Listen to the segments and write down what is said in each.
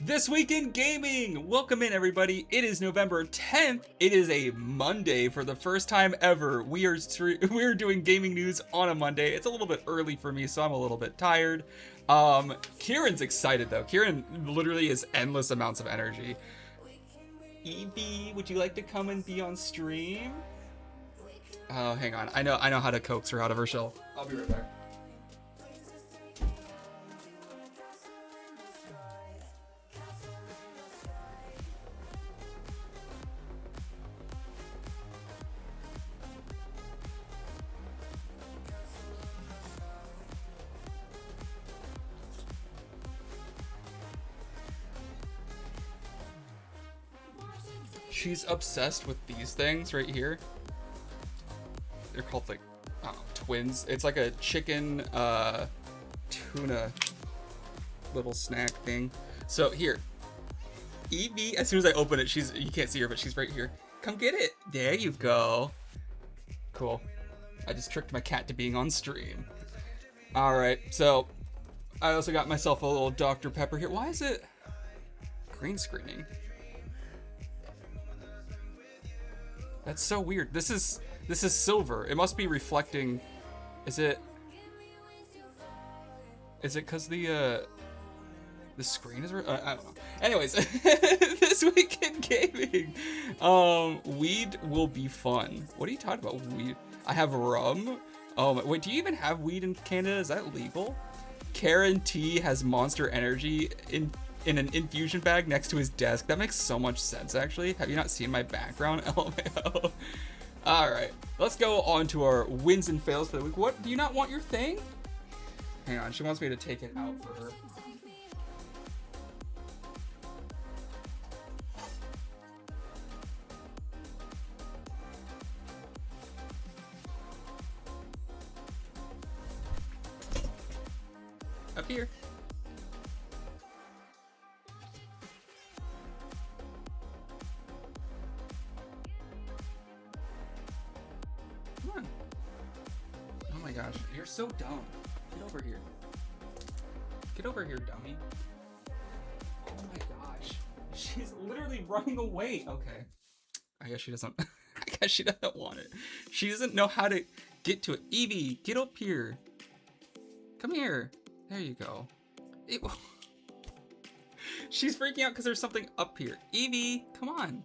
This Week in Gaming! Welcome in, everybody. It is November 10th. It is a Monday for the first time ever. We are doing gaming news on a Monday. It's a little bit early for me, so I'm a little bit tired. Kieran's excited, though. Kieran literally has endless amounts of energy. Evie, would you like to come and be on stream? Oh, hang on. I know how to coax her out of her shell. I'll be right back. She's obsessed with these things right here. They're called, like, I don't know, twins. It's like a chicken tuna little snack thing. So here, Evie, as soon as I open it, you can't see her, but she's right here. Come get it. There you go. Cool. I just tricked my cat to being on stream. All right, so I also got myself a little Dr. Pepper here. Why is it green screening? That's so weird. This is silver. It must be reflecting. Is it because the screen is? I don't know. Anyways, This Week in Gaming. Weed will be fun. What are you talking about? Weed? I have rum. Oh wait, do you even have weed in Canada? Is that legal? Karen T has Monster Energy in an infusion bag next to his desk. That makes so much sense, actually. Have you not seen my background? LMAO. All right, let's go on to our wins and fails for the week. What, do you not want your thing? Hang on, she wants me to take it out for her. Up here. Come on. Oh my gosh, you're so dumb. Get over here. Get over here, dummy. Oh my gosh. She's literally running away. Okay. I guess she doesn't. I guess she doesn't want it. She doesn't know how to get to it. Evie, get up here. Come here. There you go. She's freaking out because there's something up here. Evie, come on.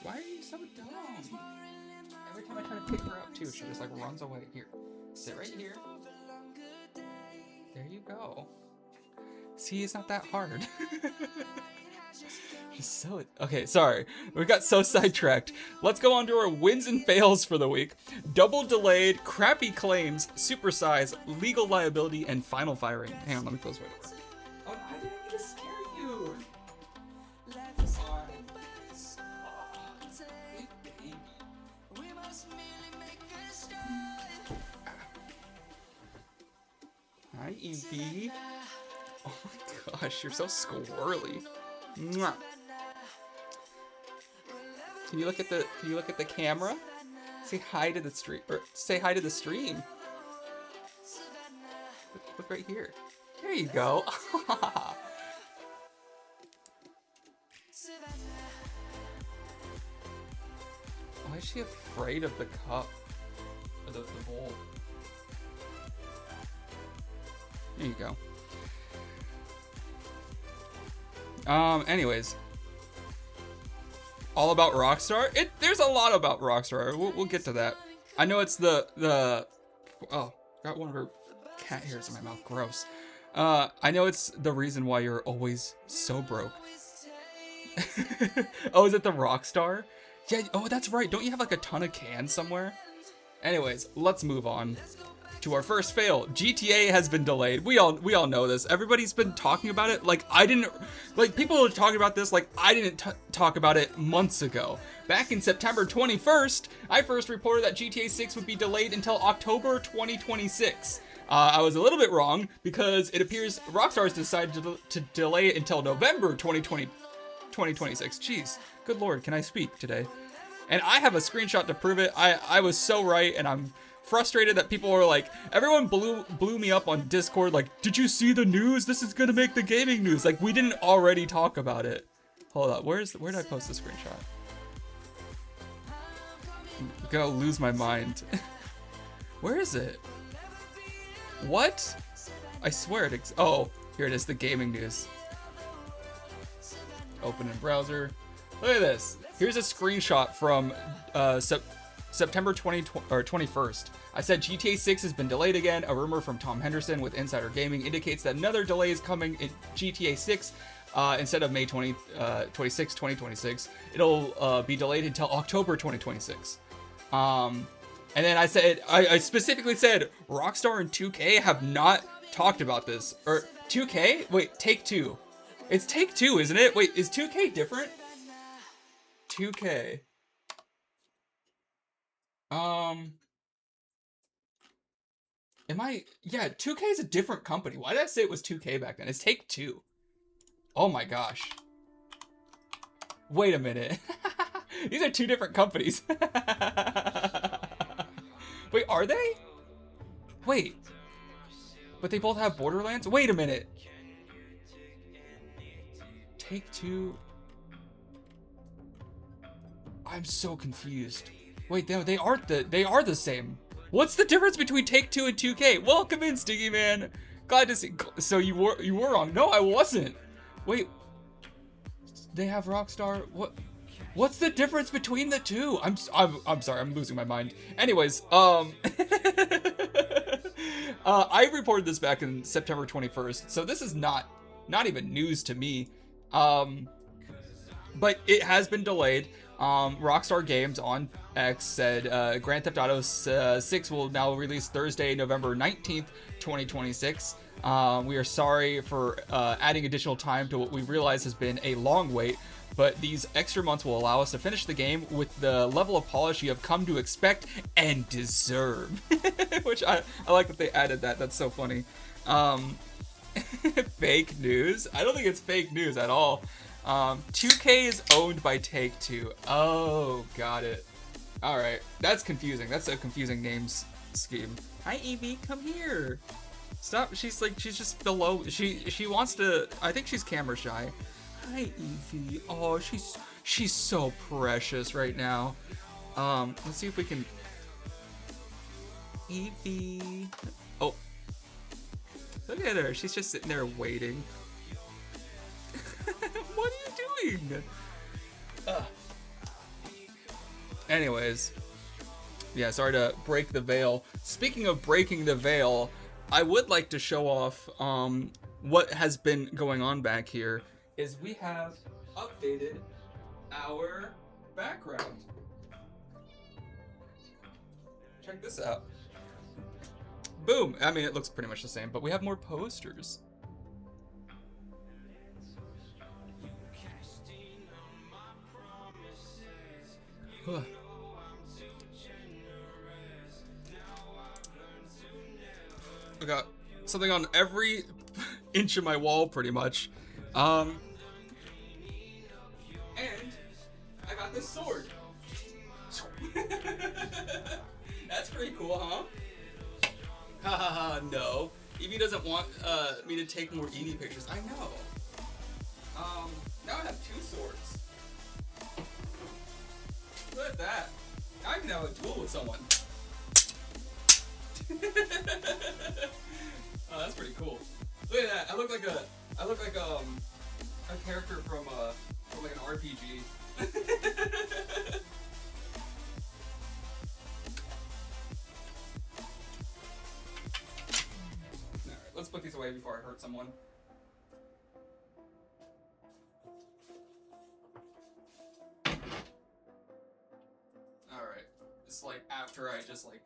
Why are you so dumb? Every time I try to pick her up too, she just like runs away. Here, sit right here. There you go. See, it's not that hard. She's so... Okay, sorry. We got so sidetracked. Let's go on to our wins and fails for the week. Double delayed, crappy claims, supersize, legal liability, and final firing. Hang on, let me close my door. Oh, I didn't mean to scare you. Hi, Evie. Oh my gosh, you're so squirrely. Mwah. Can you look at the camera? Say hi to the stream, or say hi to the stream. Look right here. There you go. Why is she afraid of the cup? Or the bowl? There you go. Anyways. All about Rockstar? There's a lot about Rockstar. We'll get to that. I know it's the oh, got one of her cat hairs in my mouth. Gross. I know it's the reason why you're always so broke. Oh, is it the Rockstar? Yeah, oh, that's right. Don't you have like a ton of cans somewhere? Anyways, let's move on to our first fail. GTA has been delayed. We all know this. Everybody's been talking about it. Like, people are talking about this like I didn't talk about it months ago. Back in September 21st, I first reported that GTA 6 would be delayed until October 2026. I was a little bit wrong because it appears Rockstar has decided to delay it until November 2026. Jeez, good lord, can I speak today? And I have a screenshot to prove it. I was so right, and I'm frustrated that people were like, everyone blew me up on Discord like, did you see the news? This is gonna make the gaming news. Like, we didn't already talk about it. Hold up, where did I post the screenshot? I'm gonna lose my mind. Where is it? What? I swear it oh, here it is, the gaming news. Open in browser. Look at this. Here's a screenshot from September 21st. I said GTA 6 has been delayed again. A rumor from Tom Henderson with Insider Gaming indicates that another delay is coming in GTA 6. Instead of May 26, 2026, it'll be delayed until October 2026. And then I said, I specifically said, Rockstar and 2K have not talked about this. Or 2K? Wait, Take-Two. It's Take-Two, isn't it? Wait, is 2K different? 2K. Yeah, 2K is a different company. Why did I say it was 2K back then? It's Take-Two. Oh my gosh. Wait a minute. These are two different companies. Wait, are they? Wait. But they both have Borderlands? Wait a minute. Take-Two. I'm so confused. Wait, they are the same. What's the difference between Take-Two and 2K? Welcome in, Stiggy Man. Glad to see. So you were wrong. No, I wasn't. Wait. They have Rockstar. What's the difference between the two? I'm sorry. I'm losing my mind. Anyways, I reported this back in September 21st. So this is not even news to me. But it has been delayed. Rockstar Games on X said Grand Theft Auto 6 will now release Thursday, November 19th, 2026. We are sorry for adding additional time to what we realize has been a long wait, but these extra months will allow us to finish the game with the level of polish you have come to expect and deserve. Which I like that they added that. That's so funny. Fake news? I don't think it's fake news at all. 2K is owned by Take-Two. Oh, got it. Alright, that's confusing. That's a confusing names scheme. Hi, Evie, come here. Stop. She's just below. She wants to. I think she's camera shy. Hi, Evie. Oh, she's so precious right now. Let's see if we can. Evie. Oh, look at her. She's just sitting there waiting. What are you doing? Anyways, yeah. Sorry to break the veil. Speaking of breaking the veil. I would like to show off what has been going on back here is we have updated our background. Check this out. Boom. I mean, it looks pretty much the same, but we have more posters. I got something on every inch of my wall, pretty much. And I got this sword. That's pretty cool, huh? Ha ha ha, no. Evie doesn't want me to take more Evie pictures. I know. Now I have two swords. Look at that. Now I can have a duel with someone. Oh, that's pretty cool. Look at that. I look like a character from like an RPG. Alright, let's put these away before I hurt someone. Alright. It's like after I just like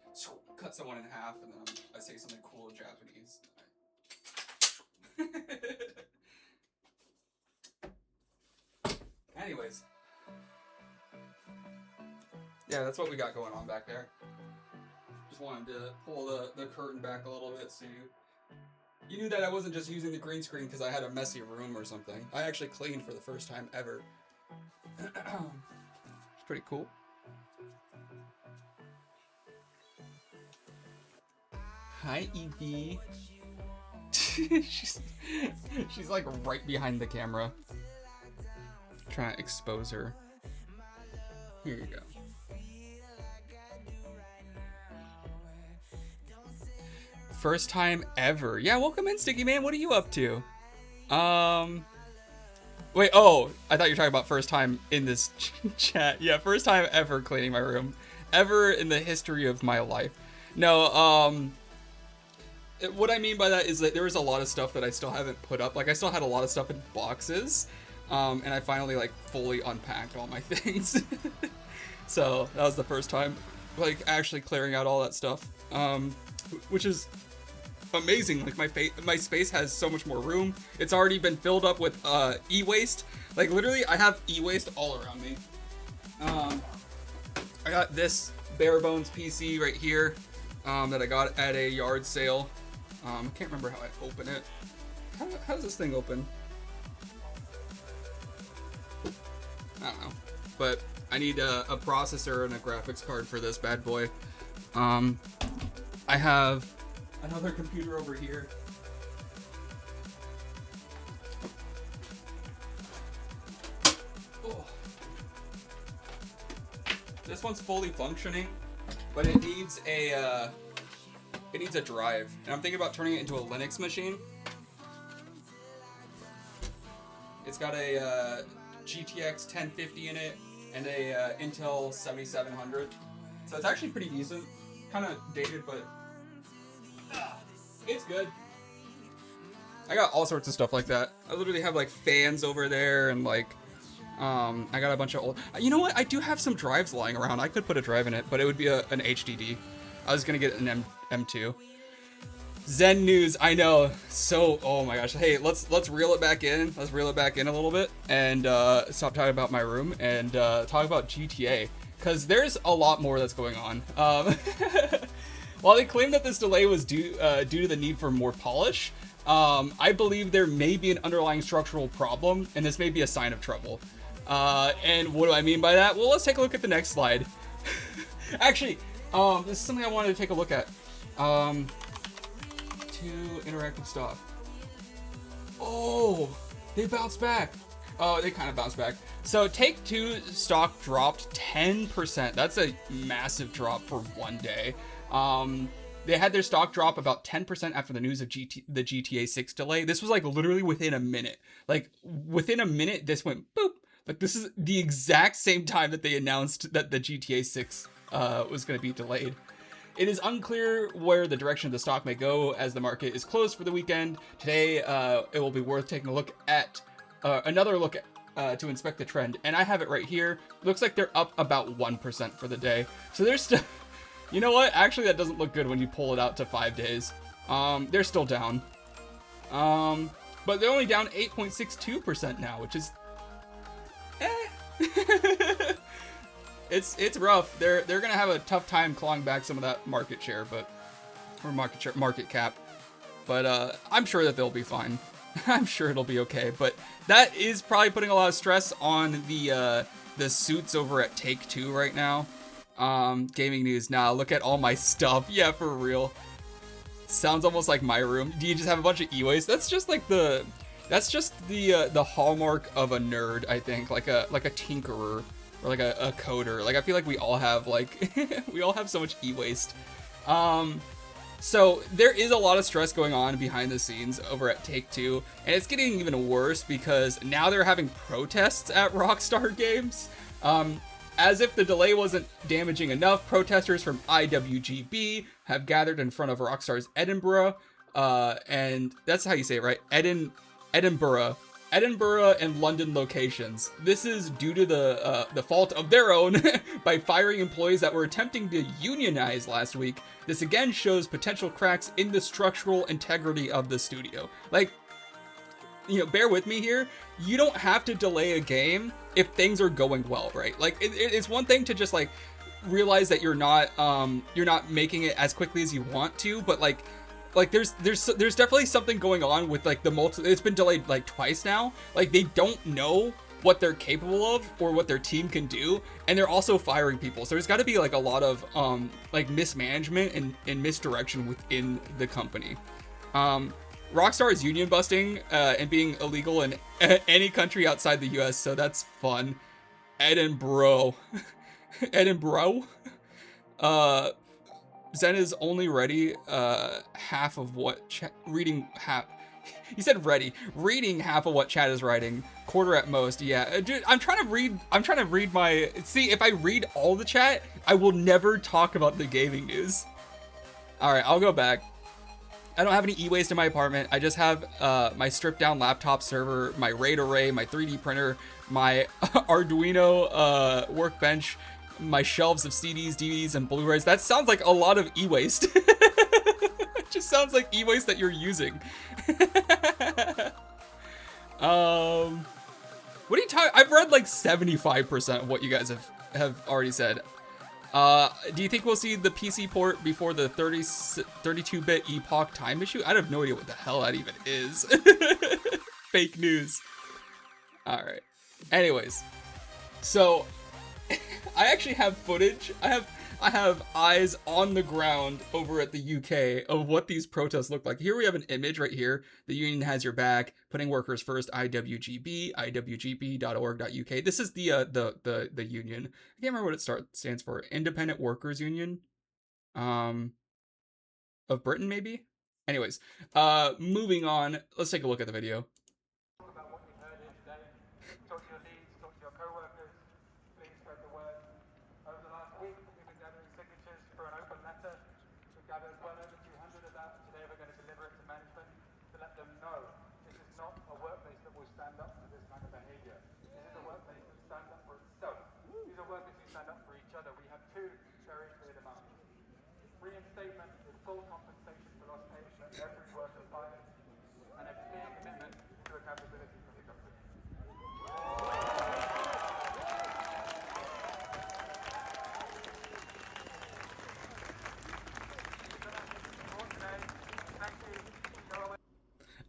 cut someone in half and then I say something cool in Japanese. Anyways. Yeah, that's what we got going on back there. Just wanted to pull the curtain back a little bit so you knew that I wasn't just using the green screen because I had a messy room or something. I actually cleaned for the first time ever. It's pretty cool. Hi, Evie. she's like right behind the camera. Trying to expose her. Here you go. First time ever. Yeah, welcome in, Sticky Man. What are you up to? Wait, oh, I thought you were talking about first time in this chat. Yeah, first time ever cleaning my room. Ever in the history of my life. No, what I mean by that is that there was a lot of stuff that I still haven't put up. Like, I still had a lot of stuff in boxes, and I finally, like, fully unpacked all my things. So, that was the first time, like, actually clearing out all that stuff, which is amazing. Like, my space has so much more room. It's already been filled up with e-waste. Like, literally, I have e-waste all around me. I got this bare bones PC right here that I got at a yard sale. I can't remember how I open it. How does this thing open? I don't know, but I need a processor and a graphics card for this bad boy. I have another computer over here. Oh. This one's fully functioning, but it needs a drive, and I'm thinking about turning it into a Linux machine. It's got a GTX 1050 in it and a Intel 7700, so it's actually pretty decent. Kind of dated, but it's good. I got all sorts of stuff like that. I literally have like fans over there, and like I got a bunch of old. You know what? I do have some drives lying around. I could put a drive in it, but it would be an HDD. I was gonna get an M2. Zen News, I know. So, oh my gosh. Hey, let's reel it back in. Let's reel it back in a little bit and stop talking about my room and talk about GTA, because there's a lot more that's going on. While they claim that this delay was due to the need for more polish, I believe there may be an underlying structural problem, and this may be a sign of trouble. And what do I mean by that? Well, let's take a look at the next slide. Actually, this is something I wanted to take a look at. Interactive stuff. Oh, they bounced back. Oh, they kind of bounced back. So Take-Two stock dropped 10%. That's a massive drop for one day. They had their stock drop about 10% after the news of the GTA 6 delay. This was like literally within a minute. Like within a minute, this went boop. Like this is the exact same time that they announced that the GTA 6 was going to be delayed. It is unclear where the direction of the stock may go as the market is closed for the weekend. Today, it will be worth taking a look at another look at, to inspect the trend. And I have it right here. Looks like they're up about 1% for the day. So they're still, you know what? Actually, that doesn't look good when you pull it out to 5 days. They're still down. But they're only down 8.62% now, which is, It's rough. They're gonna have a tough time clawing back some of that market share, or market cap. But I'm sure that they'll be fine. I'm sure it'll be okay. But that is probably putting a lot of stress on the suits over at Take-Two right now. Gaming news. Nah, look at all my stuff. Yeah, for real. Sounds almost like my room. Do you just have a bunch of e-waste? That's just the hallmark of a nerd, I think. Like a tinkerer. Or like a coder. Like I feel like we all have we all have so much e-waste. So there is a lot of stress going on behind the scenes over at Take-Two, and it's getting even worse because now they're having protests at Rockstar Games. As if the delay wasn't damaging enough, protesters from IWGB have gathered in front of Rockstar's Edinburgh, and that's how you say it, right? Edinburgh and London locations. This is due to the fault of their own by firing employees that were attempting to unionize last week. This again shows potential cracks in the structural integrity of the studio. Like, you know, bear with me here. You don't have to delay a game if things are going well, right? Like, it's one thing to just like realize that you're not making it as quickly as you want to, but like there's definitely something going on with like it's been delayed like twice now. Like they don't know what they're capable of or what their team can do, and they're also firing people. So there's got to be like a lot of like mismanagement and misdirection within the company. Rockstar is union busting and being illegal in any country outside the US, so that's fun. Edinburgh. Edinburgh? Zen is only ready half of what reading half. He said ready. Reading half of what chat is writing. Quarter at most. Yeah, dude, I'm trying to read my. See, if I read all the chat, I will never talk about the gaming news. All right, I'll go back. I don't have any e-waste in my apartment. I just have my stripped down laptop server, my RAID array, my 3D printer, my Arduino workbench, my shelves of CDs, DVDs, and Blu-rays. That sounds like a lot of e-waste. It just sounds like e-waste that you're using. What are you talking? I've read like 75% of what you guys have already said. Do you think we'll see the PC port before the 32-bit epoch time issue? I have no idea what the hell that even is. Fake news. All right. Anyways, so I actually have footage. I have eyes on the ground over at the UK of what these protests look like. Here we have an image right here. The union has your back, putting workers first. IWGB, iwgb.org.uk. This is the union. I can't remember what it stands for. Independent Workers Union, of Britain, maybe. Anyways, moving on. Let's take a look at the video.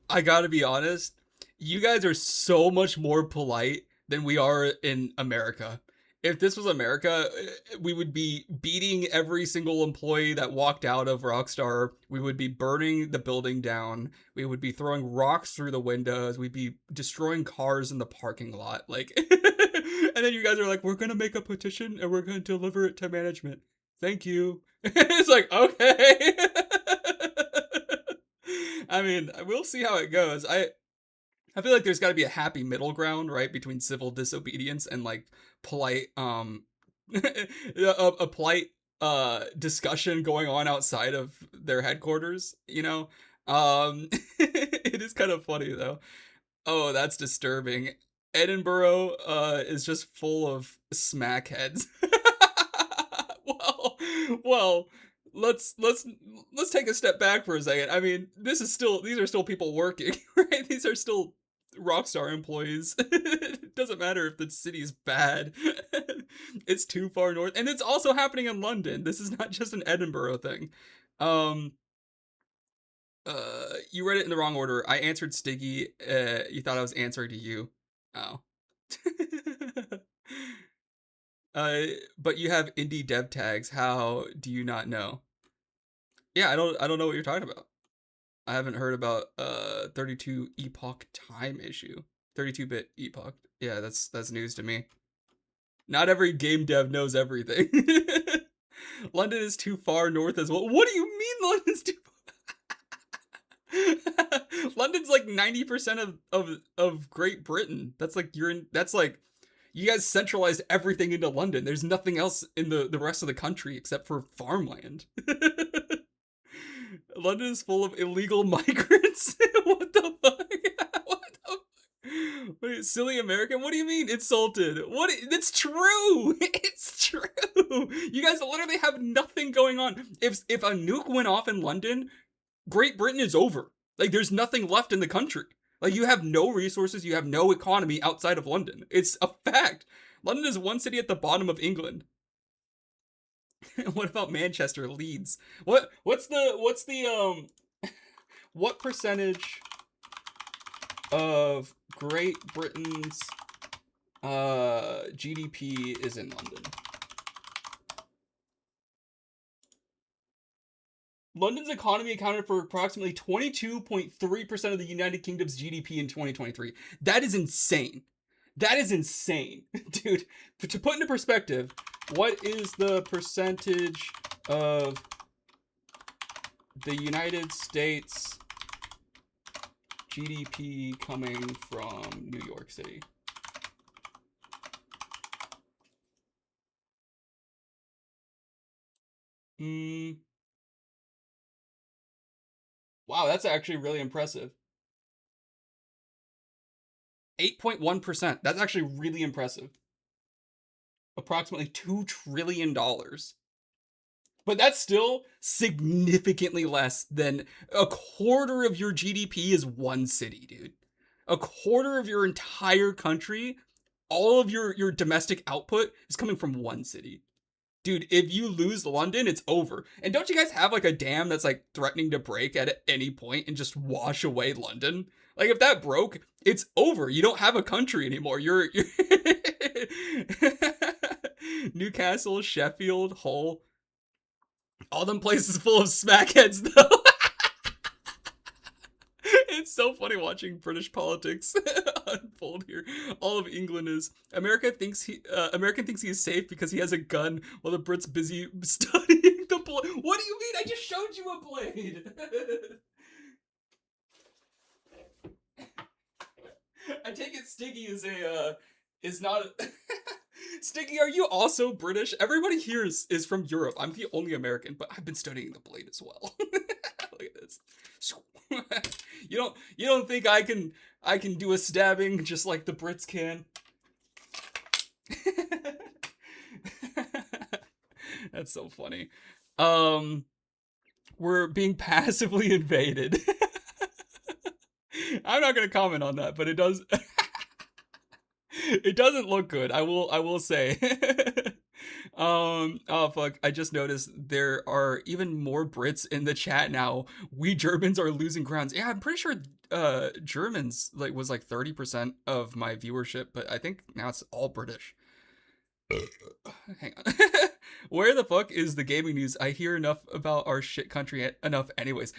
I gotta be honest, you guys are so much more polite than we are in America. If this was America, we would be beating every single employee that walked out of Rockstar. We would be burning the building down. We would be throwing rocks through the windows. We'd be destroying cars in the parking lot. Like, and then you guys are like, we're going to make a petition and we're going to deliver it to management. Thank you. It's like, okay. I mean, we'll see how it goes. I feel like there's got to be a happy middle ground, right, between civil disobedience and like polite a polite discussion going on outside of their headquarters, you know. It is kind of funny though. Oh, that's disturbing. Edinburgh is just full of smackheads. well, let's take a step back for a second. I mean, these are still people working, right? These are still Rockstar employees. It doesn't matter if the city's bad. It's too far north, and it's also happening in London. This is not just an Edinburgh thing. You read it in the wrong order. I answered Stiggy. You thought I was answering to you. Oh. But you have indie dev tags. How do you not know? Yeah, I don't know what you're talking about. I haven't heard about 32 epoch time issue. 32-bit epoch. Yeah, that's news to me. Not every game dev knows everything. London is too far north as well. What do you mean London's too far? London's like 90% of Great Britain. That's like you guys centralized everything into London. There's nothing else in the rest of the country except for farmland. London is full of illegal migrants. What the fuck? What the Wait, silly American? What do you mean insulted? What? It's true. It's true. You guys literally have nothing going on. If a nuke went off in London, Great Britain is over. Like, there's nothing left in the country. Like, you have no resources, you have no economy outside of London. It's a fact. London is one city at the bottom of England. What about Manchester, Leeds? What percentage of Great Britain's GDP is in London. London's economy accounted for approximately 22.3% of the United Kingdom's GDP in 2023. That is insane. That is insane. Dude, to put into perspective, what is the percentage of the United States GDP coming from New York City? Wow, that's actually really impressive. 8.1%. That's actually really impressive. Approximately $2 trillion. But that's still significantly less than a quarter of your GDP is one city, dude. A quarter of your entire country, all of your domestic output is coming from one city. Dude, if you lose London, it's over. And don't you guys have like a dam that's like threatening to break at any point and just wash away London? Like if that broke, it's over. You don't have a country anymore. You're Newcastle, Sheffield, Hull, all them places full of smackheads though. It's so funny watching British politics unfold here. All of England is American thinks he is safe because he has a gun while the Brits busy studying the blade. What do you mean? I just showed you a blade. I take it Stiggy is not Stiggy, are you also British? Everybody here is from Europe. I'm the only American, but I've been studying the blade as well. Look at this. You don't think I can do a stabbing just like the Brits can? That's so funny. We're being passively invaded. I'm not gonna comment on that, but it does. It doesn't look good. I will say. Oh fuck, I just noticed there are even more Brits in the chat now. We Germans are losing grounds. Yeah, I'm pretty sure Germans was 30% of my viewership, but I think now it's all British. Hang on. Where the fuck is the gaming news? I hear enough about our shit country enough anyways.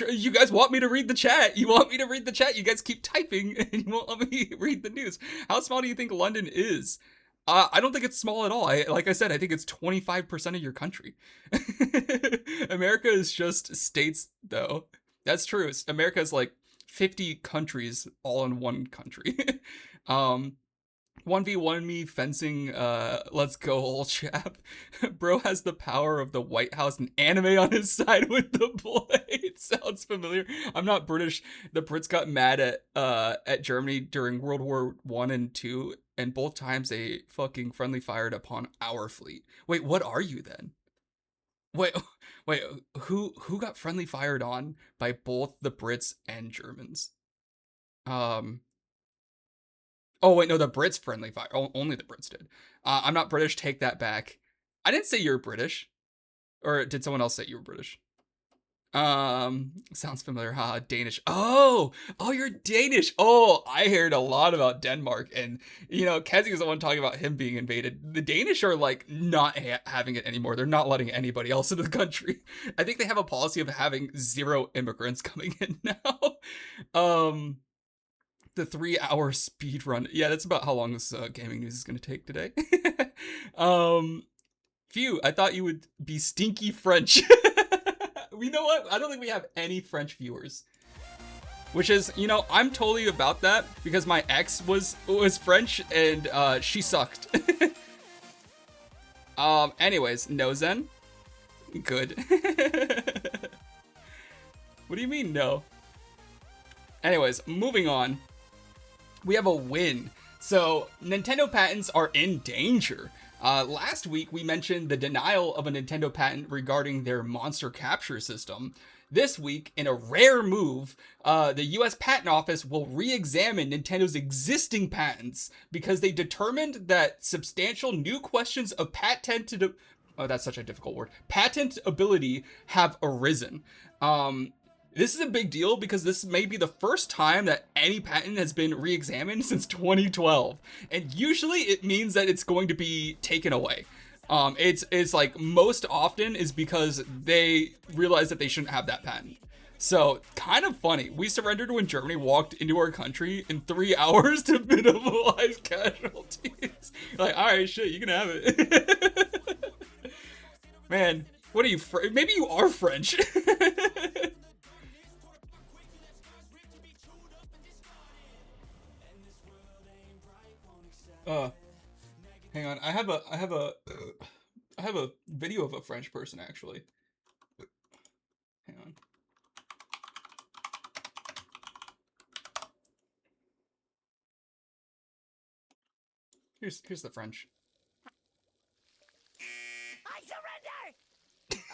You guys want me to read the chat? You want me to read the chat? You guys keep typing and you won't let me read the news. How small do you think London is? I don't think it's small at all. Like I said, I think it's 25% of your country. America is just states, though. That's true. America is like 50 countries all in one country. 1v1 me fencing, let's go, old chap. Bro has the power of the White House and anime on his side with the blade. Sounds familiar. I'm not British. The Brits got mad at Germany during World War I and II, and both times they fucking friendly fired upon our fleet. Wait, what are you then? Wait, who got friendly fired on by both the Brits and Germans? Oh, wait, no, the Brits friendly fire. Only the Brits did. I'm not British, take that back. I didn't say you're British. Or did someone else say you were British? Sounds familiar. Danish. Oh, you're Danish. Oh, I heard a lot about Denmark. And, Kezzy was the one talking about him being invaded. The Danish are, not having it anymore. They're not letting anybody else into the country. I think they have a policy of having 0 immigrants coming in now. The 3-hour speed run. Yeah, that's about how long this gaming news is going to take today. Phew, I thought you would be stinky French. You know what? I don't think we have any French viewers. Which is, I'm totally about that because my ex was French and she sucked. Anyways, no Zen. Good. What do you mean no? Anyways, moving on. We have a win. So, Nintendo patents are in danger. Last week, we mentioned the denial of a Nintendo patent regarding their monster capture system. This week, in a rare move, the US Patent Office will re-examine Nintendo's existing patents because they determined that substantial new questions of patentability have arisen. This is a big deal because this may be the first time that any patent has been re-examined since 2012. And usually it means that it's going to be taken away. It's like most often is because they realize that they shouldn't have that patent. So, kind of funny. We surrendered when Germany walked into our country in 3 hours to minimize casualties. Like, alright, shit, you can have it. Man, what are you, maybe you are French. Hang on, I have a video of a French person, actually. Hang on. Here's the French. I surrender!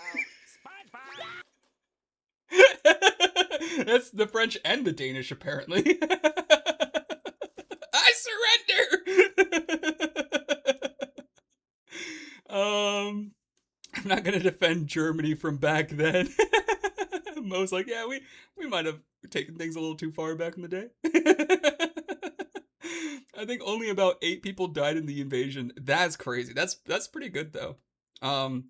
That's the French and the Danish, apparently. I surrender! I'm not gonna defend Germany from back then. Mo's like, yeah, we might have taken things a little too far back in the day. I think only about 8 people died in the invasion. That's crazy. That's pretty good though. I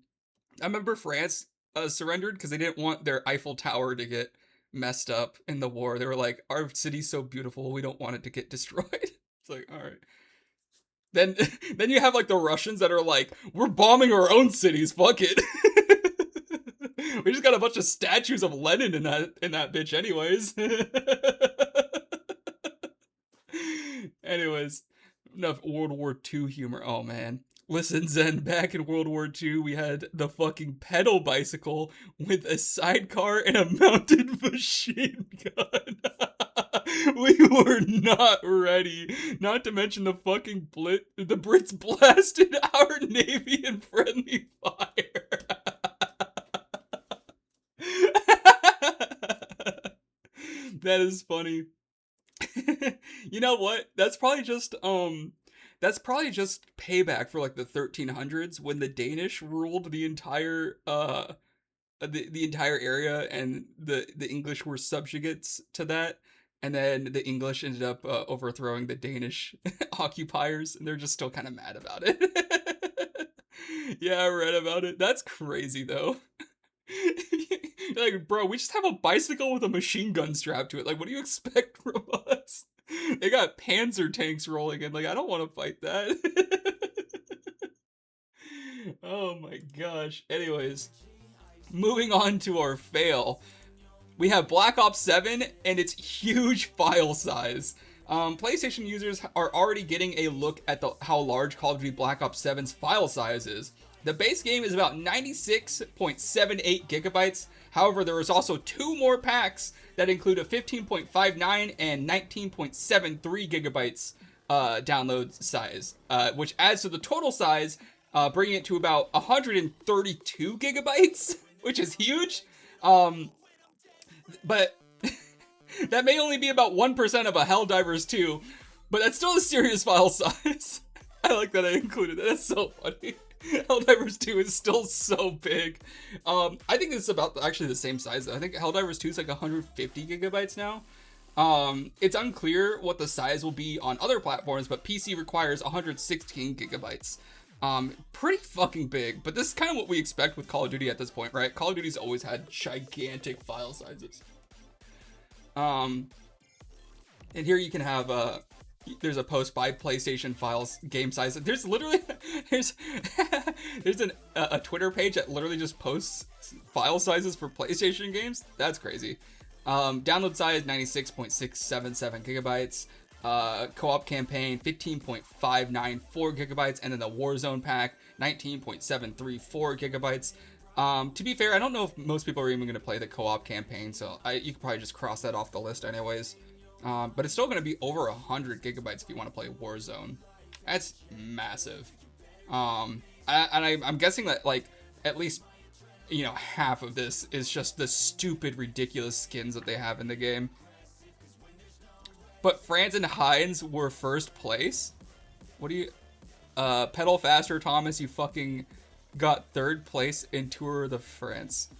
remember France surrendered because they didn't want their Eiffel Tower to get messed up in the war. They were like, our city's so beautiful, we don't want it to get destroyed. It's like, all right. Then you have like the Russians that are like, we're bombing our own cities, fuck it. We just got a bunch of statues of Lenin in that bitch anyways. Anyways, enough World War II humor. Oh man. Listen, Zen, back in World War II, we had the fucking pedal bicycle with a sidecar and a mounted machine gun. We were not ready. Not to mention the fucking the Brits blasted our navy in friendly fire. That is funny. You know what? That's probably just payback for like the 1300s when the Danish ruled the entire the entire area and the English were subjugates to that, and then the English ended up overthrowing the Danish occupiers, and they're just still kind of mad about it. Yeah, I read about it. That's crazy though. Like, bro, we just have a bicycle with a machine gun strapped to it. Like, what do you expect from us? They got Panzer tanks rolling in. Like, I don't want to fight that. Oh my gosh. Anyways, moving on to our fail. We have Black Ops 7 and its huge file size. PlayStation users are already getting a look at how large Call of Duty Black Ops 7's file size is. The base game is about 96.78 gigabytes. However, there is also 2 more packs that include a 15.59 and 19.73 gigabytes download size, which adds to the total size, bringing it to about 132 gigabytes, which is huge. But that may only be about 1% of a Helldivers 2, but that's still a serious file size. I like that I included that. That's so funny. Helldivers 2 is still so big. I think it's about actually the same size though. I think Helldivers 2 is like 150 gigabytes now. It's unclear what the size will be on other platforms, but PC requires 116 gigabytes. Pretty fucking big, but this is kind of what we expect with Call of Duty at this point, right? Call of Duty's always had gigantic file sizes. And here you can have there's a post by PlayStation files game size. There's literally there's a Twitter page that literally just posts file sizes for PlayStation games. That's crazy. Download size 96.677 gigabytes. Co-op campaign 15.594 gigabytes, and then the Warzone pack 19.734 gigabytes. To be fair, I don't know if most people are even going to play the co-op campaign, so you could probably just cross that off the list anyways. But it's still going to be over 100 gigabytes if you want to play Warzone. That's massive. I'm guessing that like at least half of this is just the stupid, ridiculous skins that they have in the game. But France and Heinz were first place. What do you... pedal faster, Thomas. You fucking got third place in Tour de France.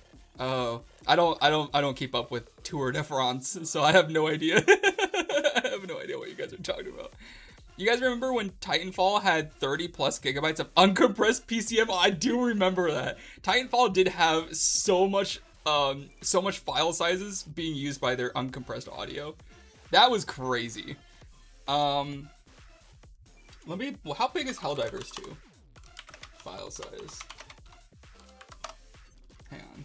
Oh. I don't keep up with Tour de France, so I have no idea. I have no idea what you guys are talking about. You guys remember when Titanfall had 30 plus gigabytes of uncompressed PCM? I do remember that. Titanfall did have so much file sizes being used by their uncompressed audio. That was crazy. How big is Helldivers 2? File size. Hang on.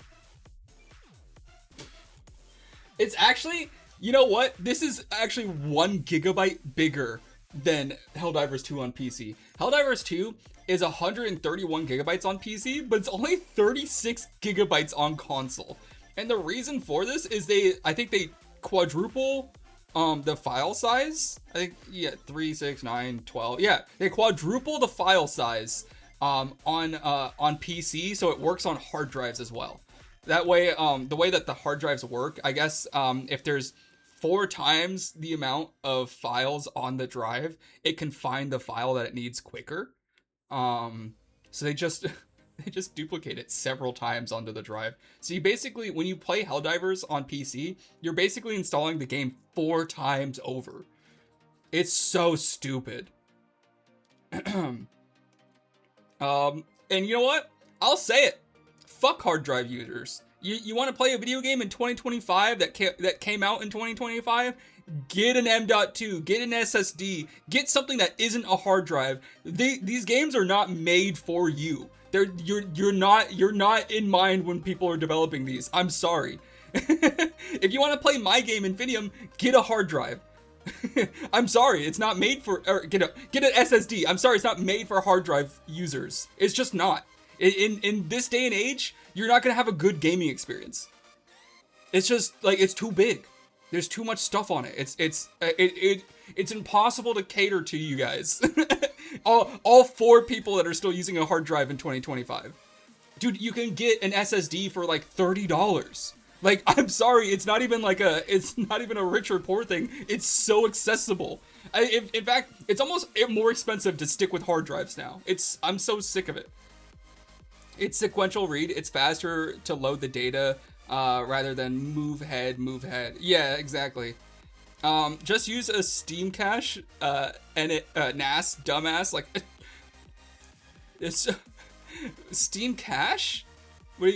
It's actually, you know what? This is actually 1 gigabyte bigger than Helldivers 2 on PC. Helldivers 2 is 131 gigabytes on PC, but it's only 36 gigabytes on console. And the reason for this is I think they quadruple the file size. I think, yeah, 3, 6, 9, 12. Yeah, they quadruple the file size on PC, so it works on hard drives as well. That way, the way that the hard drives work, I guess, if there's 4 times the amount of files on the drive, it can find the file that it needs quicker. So they just duplicate it several times onto the drive. So you basically, when you play Helldivers on PC, you're basically installing the game 4 times over. It's so stupid. And you know what? I'll say it. Fuck hard drive users. You want to play a video game in 2025 that came out in 2025? Get an M.2, get an SSD, get something that isn't a hard drive. These games are not made for you. You're not in mind when people are developing these. I'm sorry. If you want to play my game Infinium, get a hard drive. I'm sorry, it's not made for, or get an SSD. I'm sorry, it's not made for hard drive users. It's just not. In this day and age, you're not gonna have a good gaming experience. It's just like, it's too big. There's too much stuff on it. It's impossible to cater to you guys. all 4 people that are still using a hard drive in 2025. Dude, you can get an SSD for like $30. Like, I'm sorry, it's not even a rich or poor thing. It's so accessible. In fact, it's almost more expensive to stick with hard drives now. I'm so sick of it. It's sequential read. It's faster to load the data rather than move head. Yeah, exactly. Just use a Steam cache and NAS, dumbass. Like, it's Steam cache? What are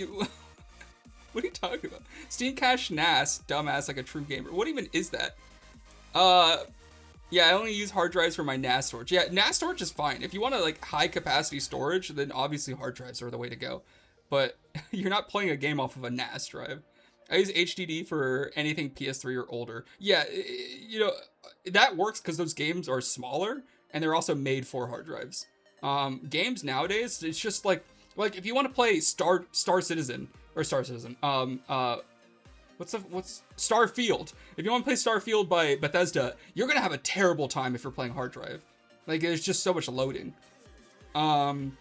you talking about? Steam cache NAS, dumbass, like a true gamer. What even is that? Yeah, I only use hard drives for my NAS storage. Yeah, NAS storage is fine. If you want to like high capacity storage, then obviously hard drives are the way to go. But you're not playing a game off of a NAS drive. I use HDD for anything PS3 or older. Yeah, you know, that works because those games are smaller and they're also made for hard drives. Games nowadays, it's just like if you want to play Star Citizen, what's Starfield? If you want to play Starfield by Bethesda, you're gonna have a terrible time if you're playing hard drive. Like, there's just so much loading. And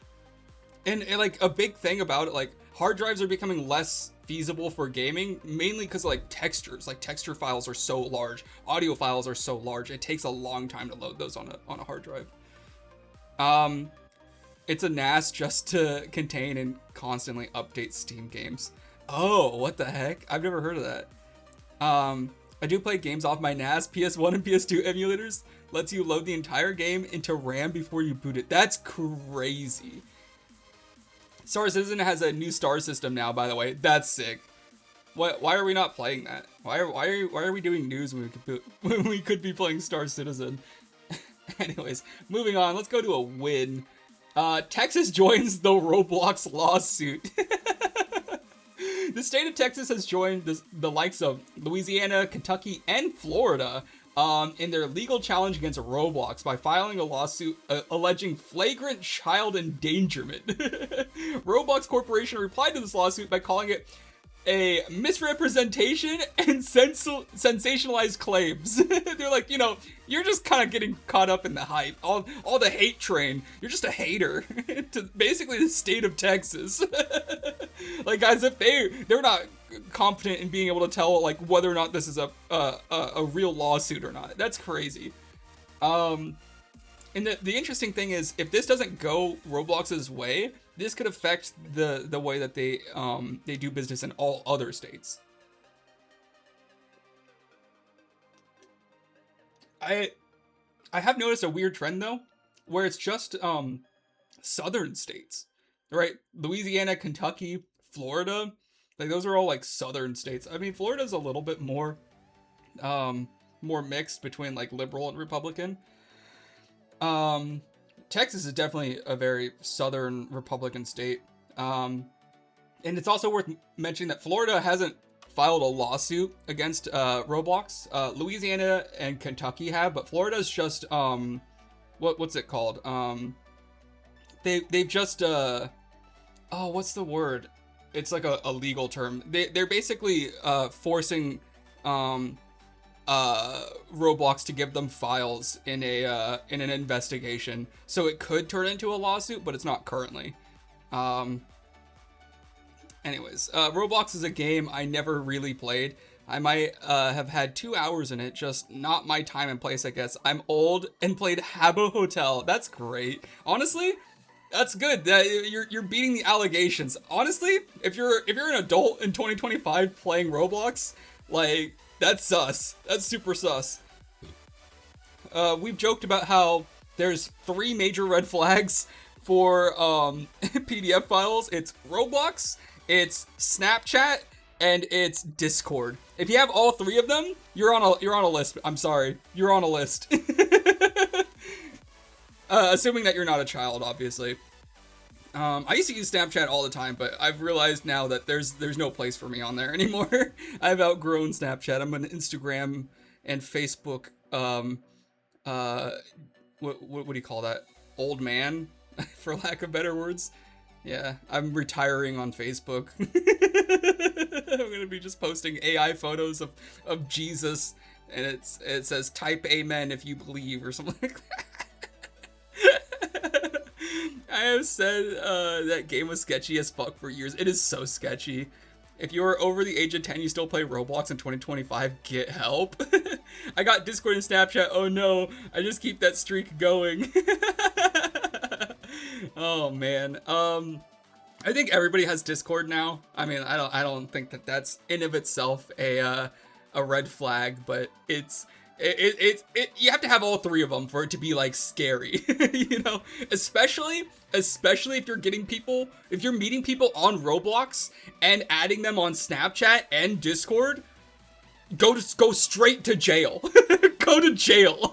like a big thing about it, like hard drives are becoming less feasible for gaming, mainly because like textures, like texture files are so large, audio files are so large. It takes a long time to load those on a hard drive. It's a NAS just to contain and constantly update Steam games. Oh, what the heck? I've never heard of that. I do play games off my NAS, PS1 and PS2 emulators. Lets you load the entire game into RAM before you boot it. That's crazy. Star Citizen has a new star system now, by the way. That's sick. Why are we not playing that? Why are we doing news when we could be playing Star Citizen? Anyways, moving on. Let's go to a win. Texas joins the Roblox lawsuit. The state of Texas has joined the likes of Louisiana, Kentucky, and Florida in their legal challenge against Roblox by filing a lawsuit alleging flagrant child endangerment. Roblox Corporation replied to this lawsuit by calling it a misrepresentation and sensationalized claims. They're like, you know, you're just kind of getting caught up in the hype, all the hate train. You're just a hater to basically the state of Texas. Like, guys, if they're not competent in being able to tell like whether or not this is a real lawsuit or not. That's crazy. And the interesting thing is, if this doesn't go Roblox's way, this could affect the way that they do business in all other states. I have noticed a weird trend though, where it's just southern states, right? Louisiana, Kentucky, Florida, like those are all like southern states. I mean, Florida's a little bit more mixed between like liberal and Republican. Texas is definitely a very southern Republican state. And it's also worth mentioning that Florida hasn't filed a lawsuit against Roblox. Louisiana and Kentucky have, but Florida's just what's it called? They've just what's the word? It's like a legal term. They're basically forcing Roblox to give them files in an investigation, so it could turn into a lawsuit, but it's not currently. Anyways, Roblox is a game I never really played. I might have had 2 hours in it, just not my time and place, I guess. I'm old and played Habbo Hotel. That's great. Honestly, that's good. You're beating the allegations. Honestly, if you're an adult in 2025 playing Roblox, like, that's sus. That's super sus. We've joked about how there's 3 major red flags for PDF files. It's Roblox, it's Snapchat, and it's Discord. If you have all 3 of them, you're on a list. I'm sorry, you're on a list. Assuming that you're not a child, obviously. I used to use Snapchat all the time, but I've realized now that there's no place for me on there anymore. I've outgrown Snapchat. I'm an Instagram and Facebook, what do you call that? Old man, for lack of better words. Yeah, I'm retiring on Facebook. I'm gonna be just posting AI photos of Jesus, and it says type amen if you believe or something like that. I have said that game was sketchy as fuck for years. It is so sketchy. If you are over the age of 10, you still play Roblox in 2025, get help. I got Discord and Snapchat. Oh no, I just keep that streak going. Oh man. I think everybody has Discord now. I mean, I don't think that that's in of itself a red flag, but it's you have to have all 3 of them for it to be like scary, you know, especially if you're meeting people on Roblox and adding them on Snapchat and Discord. Go straight to jail. Go to jail.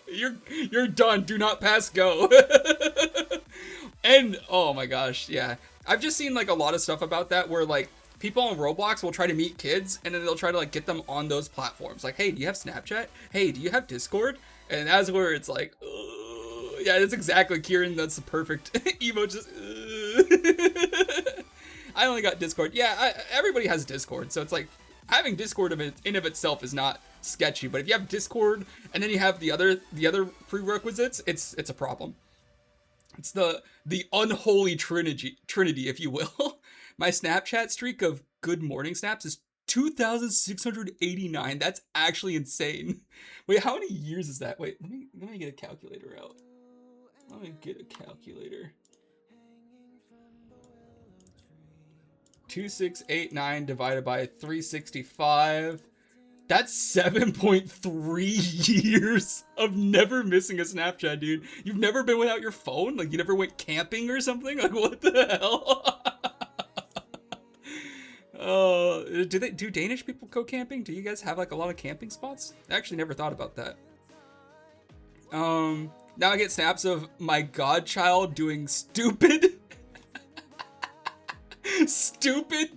You're done. Do not pass go. And oh my gosh, yeah, I've just seen like a lot of stuff about that where like people on Roblox will try to meet kids and then they'll try to like get them on those platforms. Like, hey, do you have Snapchat? Hey, do you have Discord? And that's where it's like, yeah, that's exactly Kieran. That's the perfect emo. Just, I only got Discord. Yeah, everybody has Discord, so it's like having Discord in of itself is not sketchy. But if you have Discord and then you have the other prerequisites, it's a problem. It's the unholy trinity, if you will. My Snapchat streak of good morning snaps is 2,689. That's actually insane. Wait, how many years is that? Wait, let me get a calculator out. Let me get a calculator. 2,689 divided by 365. That's 7.3 years of never missing a Snapchat, dude. You've never been without your phone? Like, you never went camping or something? Like, what the hell? Do Danish people go camping? Do you guys have like a lot of camping spots? I actually never thought about that. Now I get snaps of my godchild doing stupid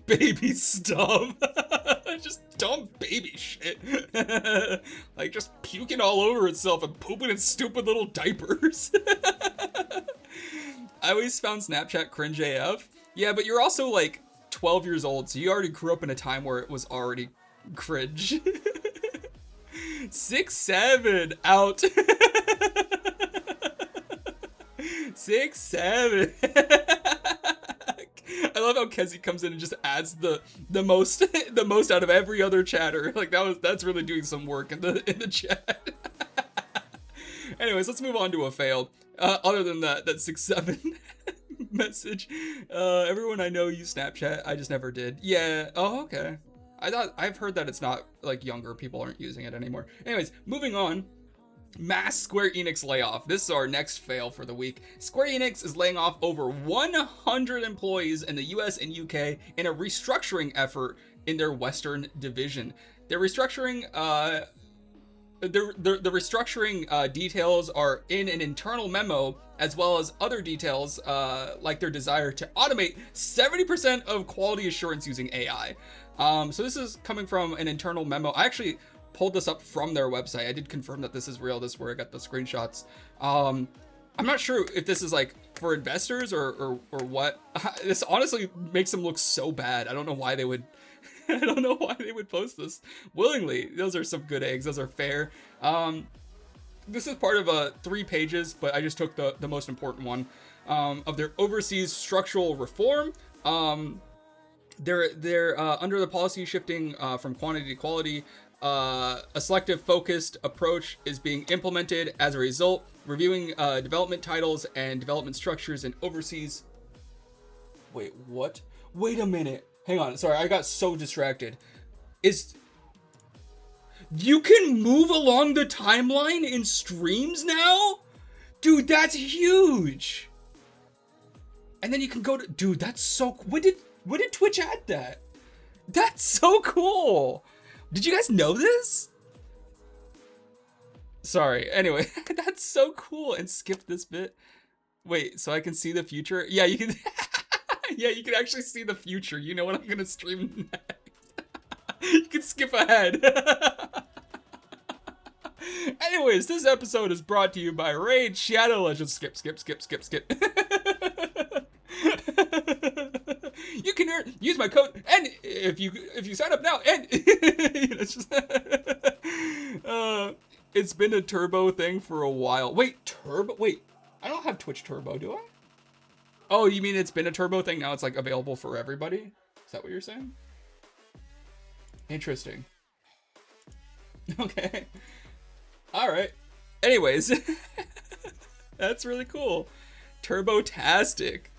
baby stuff. Just dumb baby shit. Like just puking all over itself and pooping in stupid little diapers. I always found Snapchat cringe AF. Yeah, but you're also like 12 years old, so you already grew up in a time where it was already cringe. 6'7" out. 6'7". I love how Kezi comes in and just adds the most out of every other chatter. Like that's really doing some work in the chat. Anyways, let's move on to a failed. Other than that 6-7 message. Everyone I know use Snapchat. I just never did. Yeah. Oh, okay. I've heard that it's not like younger people aren't using it anymore. Anyways, moving on. Mass Square Enix layoff. This is our next fail for the week. Square Enix is laying off over 100 employees in the US and UK in a restructuring effort in their Western division. Their restructuring, the restructuring details are in an internal memo, as well as other details like their desire to automate 70% of quality assurance using AI. So this is coming from an internal memo. I actually pulled this up from their website. I did confirm that this is real. This is where I got the screenshots. I'm not sure if this is like for investors or what. This honestly makes them look so bad. I don't know why they would. I don't know why they would post this willingly. Those are some good eggs. Those are fair. This is part of 3 pages, but I just took the most important one of their overseas structural reform. They're under the policy shifting from quantity to quality. A selective focused approach is being implemented as a result, reviewing development titles and development structures in overseas. Wait, what? Wait a minute. Hang on. Sorry, I got so distracted. You can move along the timeline in streams now? Dude, that's huge. And then you can go to, dude, that's so, when did Twitch add that? That's so cool. Did you guys know this? Sorry. Anyway, that's so cool. And skip this bit. Wait, so I can see the future? Yeah, you can. Yeah, you can actually see the future. You know what I'm gonna stream next. You can skip ahead. Anyways, this episode is brought to you by Raid Shadow Legends. Skip. You can use my code, and if you sign up now, and it's just it's been a turbo thing for a while. Wait, turbo? Wait, I don't have Twitch Turbo, do I? Oh, you mean it's been a turbo thing, now it's like available for everybody? Is that what you're saying? Interesting. Okay. All right. Anyways, that's really cool. Turbo-tastic.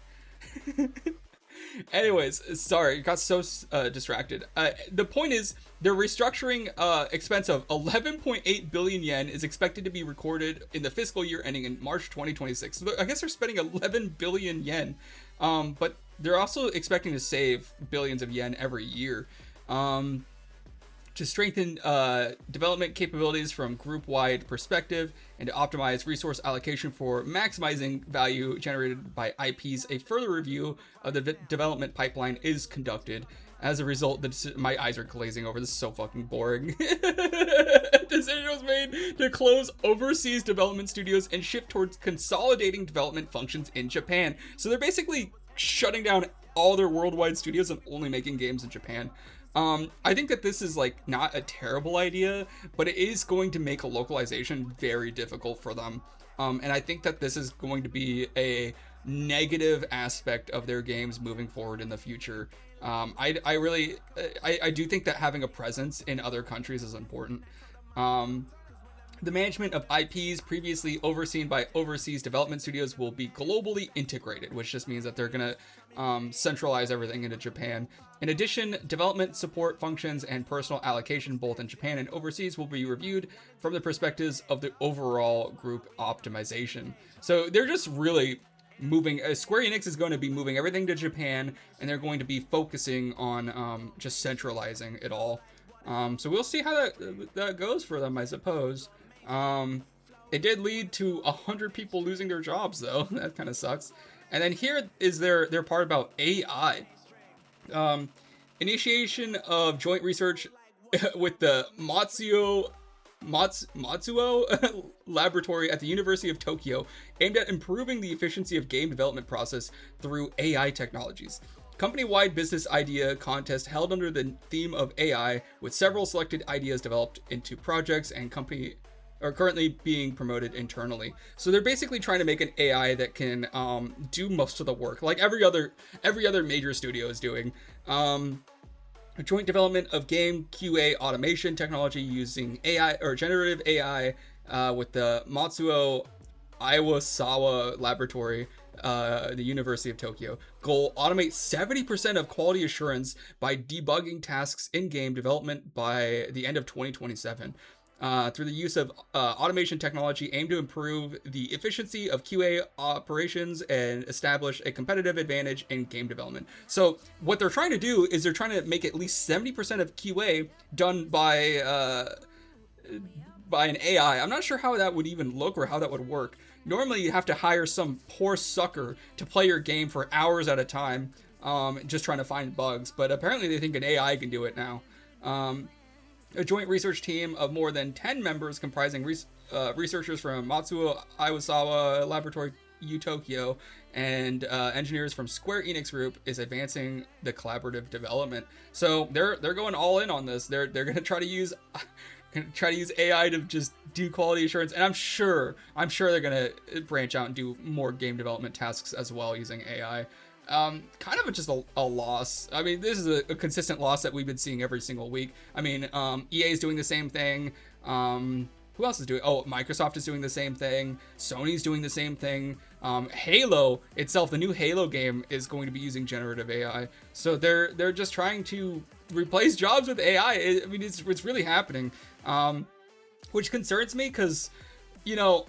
Anyways, sorry, got so distracted. The point is, their restructuring expense of 11.8 billion yen is expected to be recorded in the fiscal year ending in March 2026. So I guess they're spending 11 billion yen, but they're also expecting to save billions of yen every year. To strengthen development capabilities from group-wide perspective and to optimize resource allocation for maximizing value generated by IPs, a further review of the development pipeline is conducted. As a result, my eyes are glazing over. This is so fucking boring. Decision was made to close overseas development studios and shift towards consolidating development functions in Japan. So they're basically shutting down all their worldwide studios and only making games in Japan. I think that this is like not a terrible idea, but it is going to make a localization very difficult for them. And I think that this is going to be a negative aspect of their games moving forward in the future. I do think that having a presence in other countries is important. The management of IPs previously overseen by overseas development studios will be globally integrated, which just means that they're going to centralize everything into Japan. In addition, development support functions and personal allocation both in Japan and overseas will be reviewed from the perspectives of the overall group optimization. So they're just really moving. Square Enix is going to be moving everything to Japan, and they're going to be focusing on just centralizing it all. So we'll see how that goes for them, I suppose. It did lead to 100 people losing their jobs, though. That kind of sucks. And then here is their part about AI. Initiation of joint research with the Matsuo laboratory at the University of Tokyo, aimed at improving the efficiency of game development process through AI technologies. Company-wide business idea contest held under the theme of AI, with several selected ideas developed into projects and company are currently being promoted internally. So they're basically trying to make an AI that can do most of the work, like every other major studio is doing. A joint development of game QA automation technology using AI or generative AI with the Matsuo Iwasawa Laboratory, the University of Tokyo. Goal: automate 70% of quality assurance by debugging tasks in game development by the end of 2027. Through the use of automation technology, aim to improve the efficiency of QA operations and establish a competitive advantage in game development. So what they're trying to do is they're trying to make at least 70% of QA done by an AI. I'm not sure how that would even look or how that would work. Normally, you have to hire some poor sucker to play your game for hours at a time, just trying to find bugs. But apparently, they think an AI can do it now. A joint research team of more than 10 members comprising researchers from Matsuo Iwasawa Laboratory U Tokyo and engineers from Square Enix Group is advancing the collaborative development. So they're going all in on this. They're going to try to use AI to just do quality assurance, and I'm sure they're going to branch out and do more game development tasks as well using AI. Kind of just a loss. I mean, this is a consistent loss that we've been seeing every single week. I mean, EA is doing the same thing. Who else is doing? Oh, Microsoft is doing the same thing. Sony's doing the same thing. Halo itself, the new Halo game, is going to be using generative AI. So they're just trying to replace jobs with AI. I mean, it's really happening, which concerns me because, you know,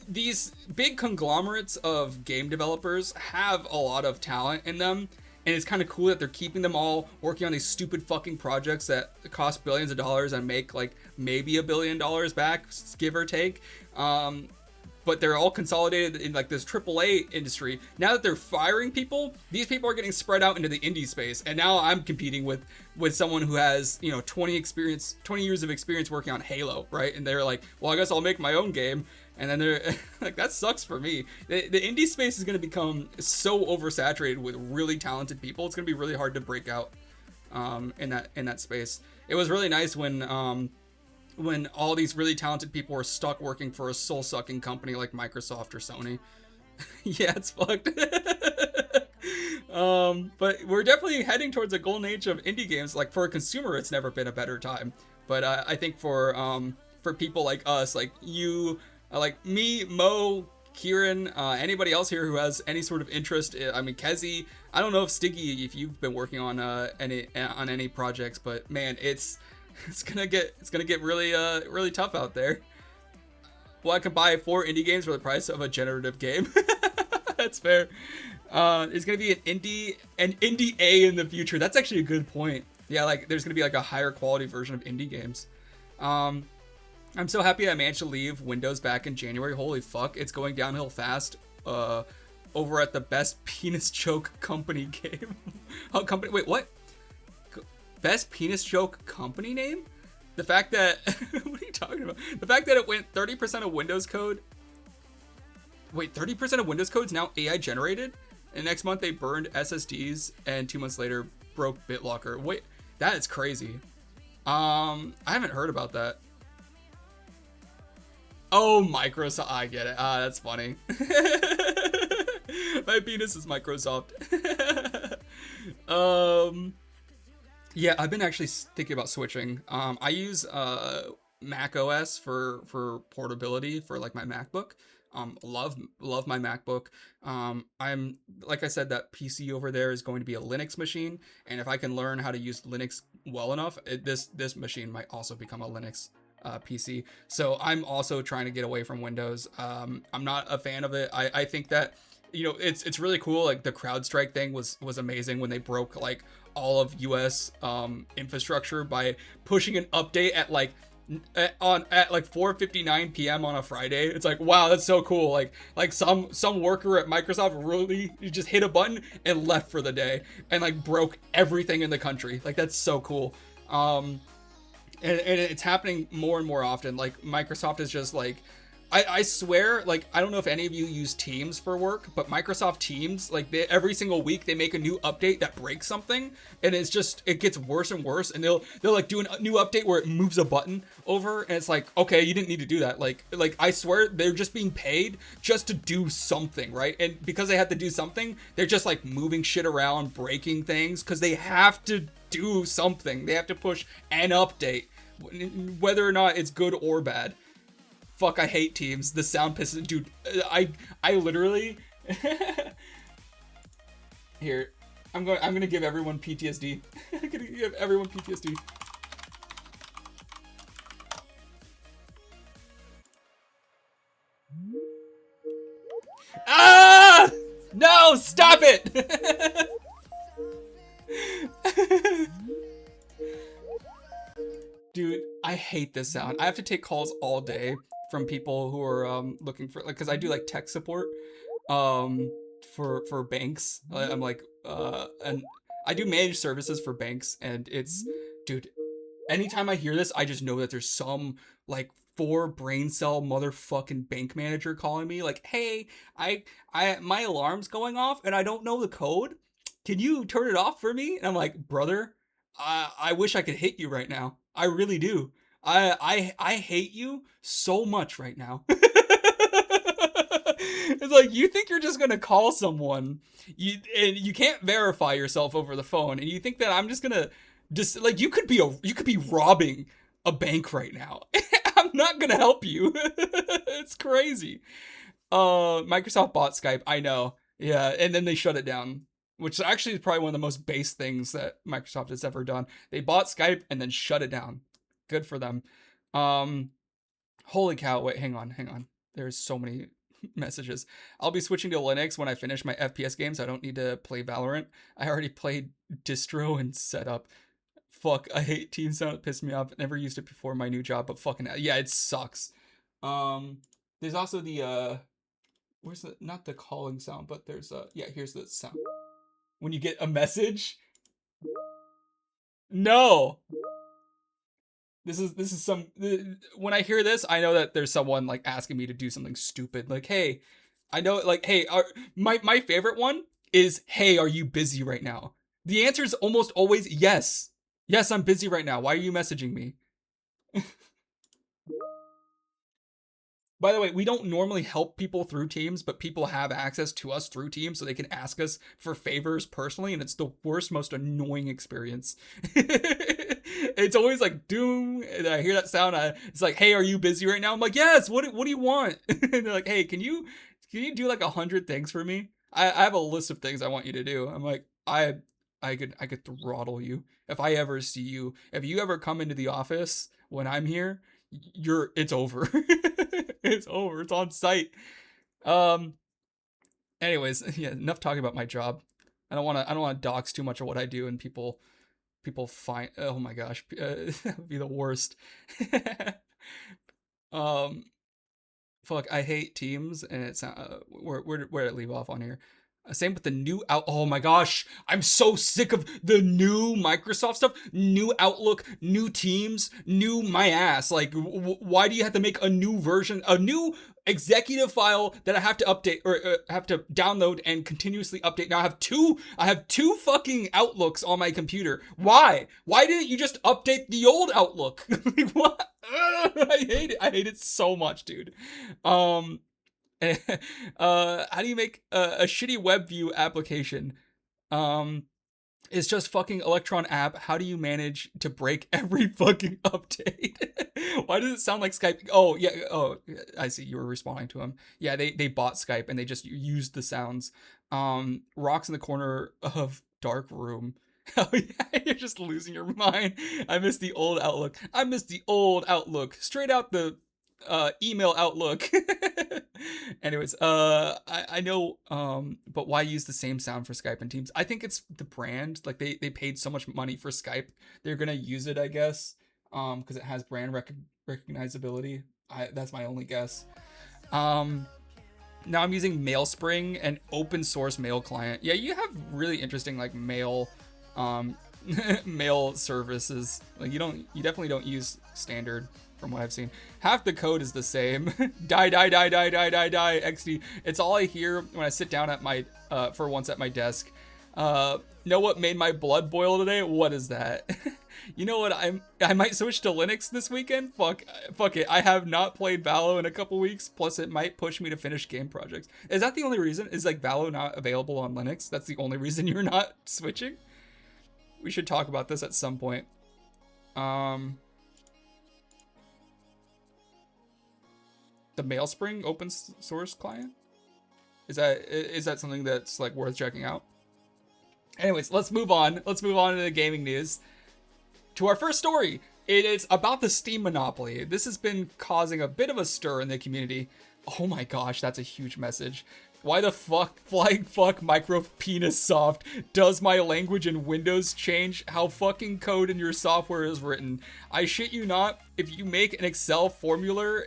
these big conglomerates of game developers have a lot of talent in them, and it's kind of cool that they're keeping them all working on these stupid fucking projects that cost billions of dollars and make like maybe $1 billion back, give or take. But they're all consolidated in like this AAA industry. Now that they're firing people, these people are getting spread out into the indie space, and now I'm competing with someone who has, you know, 20 years of experience working on Halo, right? And they're like, well, I guess I'll make my own game. And then they're like, that sucks for me. The indie space is going to become so oversaturated with really talented people. It's going to be really hard to break out in that space. It was really nice when all these really talented people were stuck working for a soul-sucking company like Microsoft or Sony. Yeah, it's fucked. But we're definitely heading towards a golden age of indie games. Like, for a consumer, it's never been a better time. But I think for people like us, like you, like me, Mo, Kieran, anybody else here who has any sort of interest, I mean, Kezi, I don't know if Stiggy, if you've been working on any projects, but man, it's gonna get really tough out there. Well, I can buy 4 indie games for the price of a generative game. That's fair. It's gonna be an indie A in the future. That's actually a good point. Yeah, like there's gonna be like a higher quality version of indie games. I'm so happy I managed to leave Windows back in January. Holy fuck, it's going downhill fast. Over at the Best Penis Joke Company game. Company? Wait, what? Best Penis Joke Company name? The fact that what are you talking about? The fact that it went 30% of Windows code. Wait, 30% of Windows code is now AI generated? And next month they burned SSDs, and 2 months later broke BitLocker. Wait, that is crazy. I haven't heard about that. Oh, Microsoft. I get it. That's funny. My penis is Microsoft. Yeah, I've been actually thinking about switching. I use Mac OS for portability for like my MacBook. Love my MacBook. I'm, like I said, that PC over there is going to be a Linux machine, and if I can learn how to use Linux well enough, this machine might also become a Linux PC. So I'm also trying to get away from Windows. I'm not a fan of it. I think that, you know, it's really cool. Like the CrowdStrike thing was amazing when they broke like all of US infrastructure by pushing an update at like 4:59 p.m. on a Friday. It's like, wow, that's so cool. Like some worker at Microsoft really just hit a button and left for the day and like broke everything in the country. Like that's so cool. And it's happening more and more often. Like Microsoft is just like, I swear, like, I don't know if any of you use Teams for work, but Microsoft Teams, like every single week they make a new update that breaks something, and it gets worse and worse, and they'll like do a new update where it moves a button over, and it's like, okay, you didn't need to do that. Like I swear they're just being paid just to do something, right? And because they have to do something, they're just like moving shit around, breaking things, because they have to do something. They have to push an update, whether or not it's good or bad. Fuck, I hate Teams. The sound pisses, dude. I literally. Here, I'm gonna give everyone PTSD. I'm gonna give everyone PTSD. Ah! No, stop it! Dude, I hate this sound. I have to take calls all day from people who are looking for, like, because I do like tech support for banks. I'm like and I do managed services for banks, and it's, dude, anytime I hear this, I just know that there's some like 4 brain cell motherfucking bank manager calling me like, hey, I my alarm's going off and I don't know the code. Can you turn it off for me? And I'm like, brother, I wish I could hit you right now. I really do. I hate you so much right now. It's like, you think you're just gonna call someone, and you can't verify yourself over the phone, and you think that I'm just gonna like, you could be robbing a bank right now. I'm not gonna help you. It's crazy. Microsoft bought Skype. I know. Yeah, and then they shut it down, which actually is probably one of the most base things that Microsoft has ever done. They bought Skype and then shut it down. Good for them. Holy cow! Wait, hang on. There's so many messages. I'll be switching to Linux when I finish my FPS games. I don't need to play Valorant. I already played distro and setup. Fuck, I hate Team Sound. It pissed me off. Never used it before my new job, but fucking yeah, it sucks. There's also the where's the, not the calling sound, but there's yeah, here's the sound. When you get a message. No. This is some, when I hear this, I know that there's someone like asking me to do something stupid. Like, hey, I know, like, hey, my favorite one is, hey, are you busy right now? The answer is almost always yes. Yes, I'm busy right now. Why are you messaging me? By the way, we don't normally help people through Teams, but people have access to us through Teams, so they can ask us for favors personally, and it's the worst, most annoying experience. It's always like doom, and I hear that sound. It's like, hey, are you busy right now? I'm like, yes. What do you want? And they're like, hey, can you do like 100 things for me? I have a list of things I want you to do. I'm like, I could throttle you if I ever see you. If you ever come into the office when I'm here, it's over. It's over. It's on site. Anyways, yeah, enough talking about my job. I don't want to dox too much of what I do, and people find, oh my gosh, that would be the worst. Fuck, I hate Teams, and it's where did I leave off on here? Same with the new oh my gosh, I'm so sick of the new Microsoft stuff. New Outlook, new Teams, new my ass. Like, why do you have to make a new version, a new executive file that I have to update, or have to download and continuously update? Now I have two fucking Outlooks on my computer. Why didn't you just update the old Outlook? Like, what? I hate it so much, dude. How do you make a shitty web view application? It's just fucking Electron app. How do you manage to break every fucking update? Why does it sound like Skype? Oh yeah. Oh, I see. You were responding to him. Yeah, they bought Skype and they just used the sounds. Rocks in the corner of dark room. Oh yeah, you're just losing your mind. I miss the old Outlook. I miss the old Outlook. Straight out the email Outlook. Anyways, I know, but why use the same sound for Skype and Teams? I think it's the brand. Like, they paid so much money for Skype, they're gonna use it, I guess, because it has brand recognizability. That's my only guess. Now I'm using MailSpring, an open source mail client. Yeah, you have really interesting like mail mail services. Like, you definitely don't use standard, from what I've seen. Half the code is the same. Die XD. It's all I hear when I sit down at my for once at my desk. Know what made my blood boil today? What is that? You know what? I might switch to Linux this weekend. Fuck it. I have not played Valo in a couple weeks. Plus, it might push me to finish game projects. Is that the only reason? Is like Valo not available on Linux? That's the only reason you're not switching? We should talk about this at some point. the Mailspring open source client? Is that something that's like worth checking out? Anyways, let's move on. Let's move on to the gaming news. To our first story. It is about the Steam monopoly. This has been causing a bit of a stir in the community. Oh my gosh, that's a huge message. Why the fuck, flying fuck micro penis soft, does my language in Windows change how fucking code in your software is written? I shit you not, if you make an Excel formula...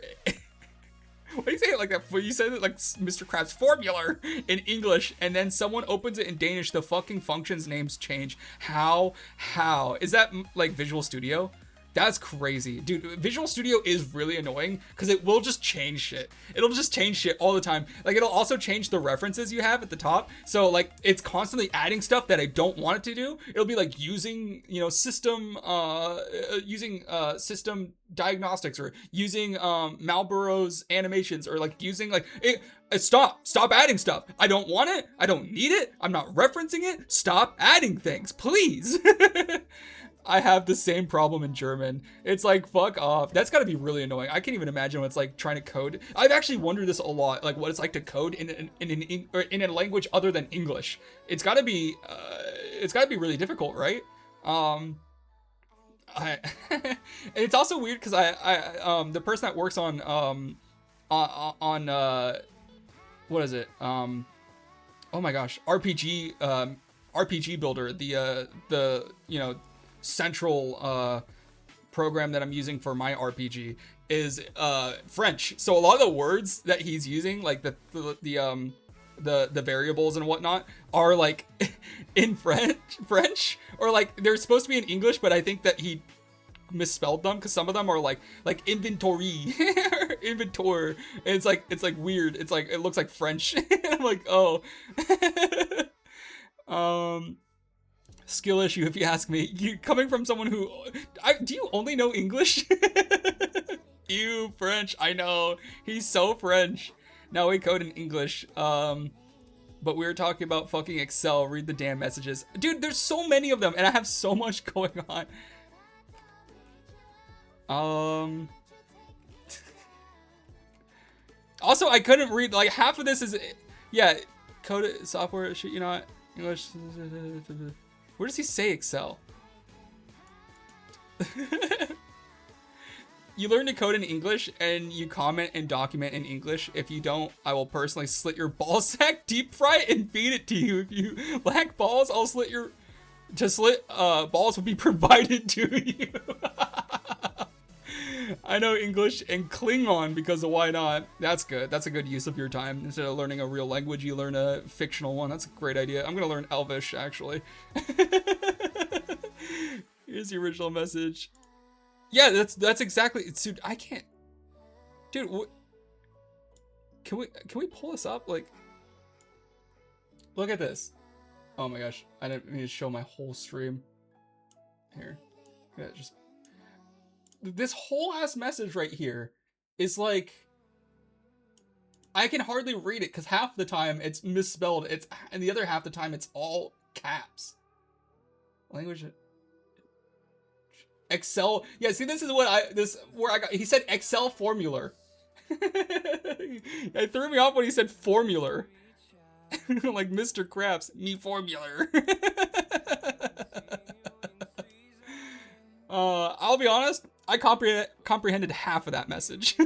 Why do you say it like that? You said it like Mr. Krabs formula in English, and then someone opens it in Danish, the fucking function's names change. How? Is that like Visual Studio? That's crazy. Dude, Visual Studio is really annoying because it will just change shit. It'll just change shit all the time. Like, it'll also change the references you have at the top. So, like, it's constantly adding stuff that I don't want it to do. It'll be like using, you know, system diagnostics, or using Marlboro's animations, or like using like stop adding stuff. I don't want it. I don't need it. I'm not referencing it. Stop adding things, please. I have the same problem in German. It's like, fuck off. That's gotta be really annoying. I can't even imagine what it's like trying to code. I've actually wondered this a lot, like what it's like to code in a language other than English. It's gotta be really difficult, right? And it's also weird because the person that works on what is it? Oh my gosh, RPG Builder, the you know, central program that I'm using for my RPG is French. So a lot of the words that he's using, like the variables and whatnot, are like in French, or like they're supposed to be in English, but I think that he misspelled them because some of them are like inventory or inventor. And it's like weird. It's like, it looks like French. I'm like, oh. Skill issue, if you ask me. You coming from someone who, do you only know English? You French, I know. He's so French. Now we code in English. But we were talking about fucking Excel. Read the damn messages, dude. There's so many of them, and I have so much going on. Also, I couldn't read, like, half of this is, yeah, code software. Shit, you know, English. Where does he say Excel? You learn to code in English and you comment and document in English. If you don't, I will personally slit your ball sack, deep fry it, and feed it to you. If you lack balls, I'll slit your... balls will be provided to you. I know English and Klingon because of why not. That's good. That's a good use of your time. Instead of learning a real language, you learn a fictional one. That's a great idea. I'm gonna learn Elvish, actually. Here's the original message. Yeah, that's exactly. Dude, I can't. Dude, can we pull this up? Like, look at this. Oh my gosh, I didn't mean to show my whole stream. Here, yeah, just. This whole ass message right here is like, I can hardly read it because half the time it's misspelled, and the other half the time it's all caps. Language Excel. Yeah, see, this is what where I got. He said Excel formula. It threw me off when he said formula. Like Mr. Krabs, me formula. I'll be honest, I comprehended half of that message.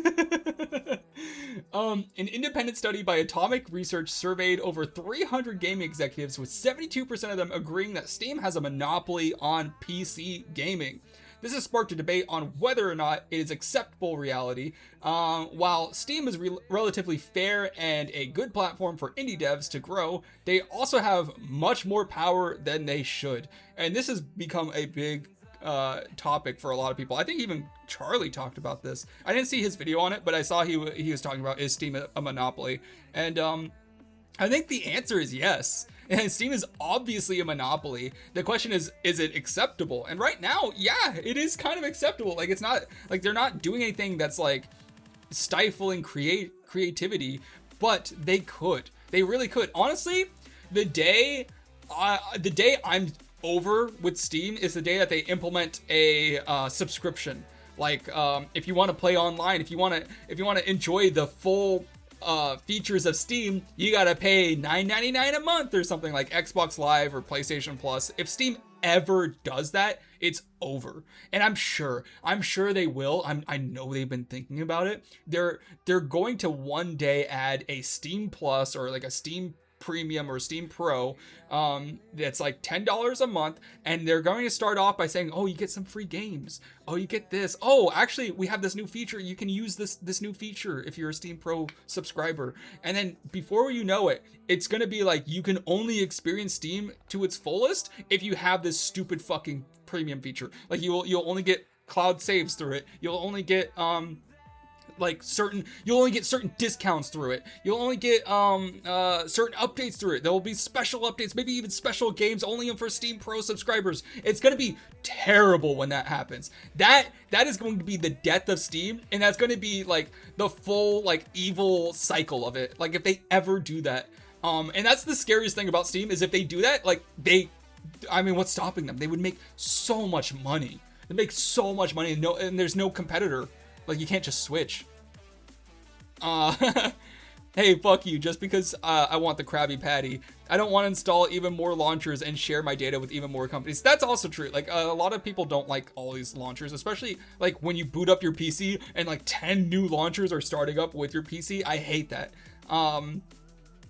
An independent study by Atomic Research surveyed over 300 gaming executives, with 72% of them agreeing that Steam has a monopoly on PC gaming. This has sparked a debate on whether or not it is acceptable reality. While Steam is relatively fair and a good platform for indie devs to grow, they also have much more power than they should. And this has become a big topic for a lot of people. I think even Charlie talked about this. I didn't see his video on it, but I saw he was talking about, is Steam a monopoly? And I think the answer is yes. And Steam is obviously a monopoly. The question is it acceptable? And right now, yeah, it is kind of acceptable. Like, it's not like they're not doing anything that's like stifling creativity, but they really could. Honestly, the day I'm over with Steam is the day that they implement a subscription. Like, if you want to play online, if you want to enjoy the full features of Steam, you gotta pay $9.99 a month or something like Xbox Live or PlayStation Plus. If Steam ever does that, it's over. And I'm sure they will. I know they've been thinking about it. They're going to one day add a Steam Plus or like a Steam Premium or Steam Pro that's like $10 a month, and they're going to start off by saying, oh, you get some free games, oh, you get this, oh, actually we have this new feature, you can use this new feature if you're a Steam Pro subscriber. And then before you know it, it's going to be like you can only experience Steam to its fullest if you have this stupid fucking premium feature. Like you'll only get cloud saves through it, you'll only get you'll only get certain discounts through it. You'll only get certain updates through it. There will be special updates, maybe even special games only for Steam Pro subscribers. It's gonna be terrible when that happens. That is going to be the death of Steam, and that's gonna be like the full like evil cycle of it. Like if they ever do that, and that's the scariest thing about Steam is if they do that, like what's stopping them? They would make so much money. They make so much money, and there's no competitor. Like you can't just switch. Hey, fuck you, just because I want the Krabby Patty. I don't want to install even more launchers and share my data with even more companies. That's also true. Like, a lot of people don't like all these launchers, especially like when you boot up your PC and like 10 new launchers are starting up with your PC. I hate that.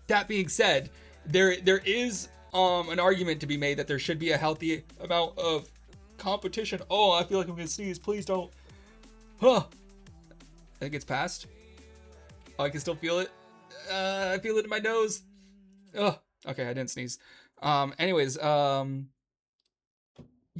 That being said, there is an argument to be made that there should be a healthy amount of competition. Oh, I feel like I'm gonna sneeze. Please don't. Huh. I think it's passed. Oh, I can still feel it. I feel it in my nose. Oh, okay, I didn't sneeze. Anyways, you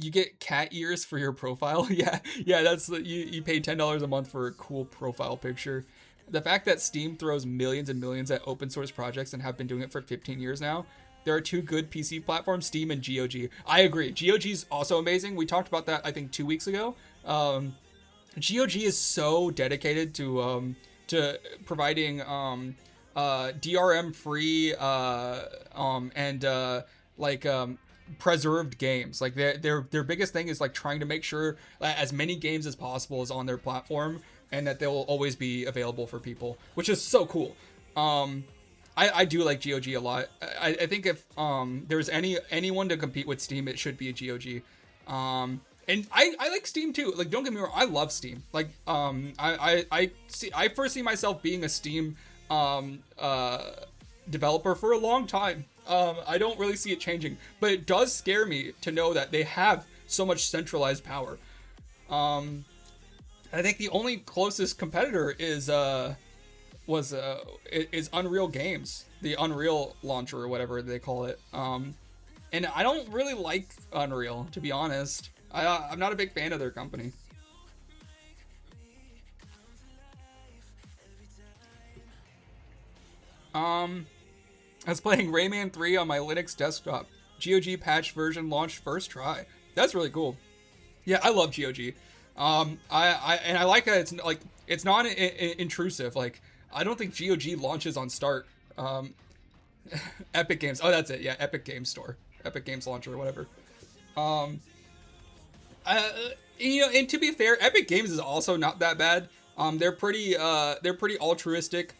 get cat ears for your profile. yeah, that's you pay $10 a month for a cool profile picture. The fact that Steam throws millions and millions at open source projects and have been doing it for 15 years now. There are two good PC platforms, Steam and GOG. I agree. GOG is also amazing. We talked about that, I think, 2 weeks ago. GOG is so dedicated to providing DRM free preserved games. Like their biggest thing is like trying to make sure that as many games as possible is on their platform and that they'll always be available for people, which is so cool. I do like GOG a lot. I think if there's anyone to compete with Steam, it should be a GOG. And I like Steam too. Like, don't get me wrong, I love Steam. Like, I first see myself being a Steam developer for a long time. I don't really see it changing, but it does scare me to know that they have so much centralized power. I think the only closest competitor is Unreal Games, the Unreal launcher or whatever they call it. And I don't really like Unreal, to be honest. I'm not a big fan of their company. I was playing Rayman 3 on my Linux desktop. GOG patch version launched first try. That's really cool. Yeah, I love GOG. I like that it's not intrusive. Like, I don't think GOG launches on start. Epic Games. Oh, that's it. Yeah, Epic Games Store. Epic Games Launcher or whatever. And to be fair, Epic Games is also not that bad. They're pretty altruistic.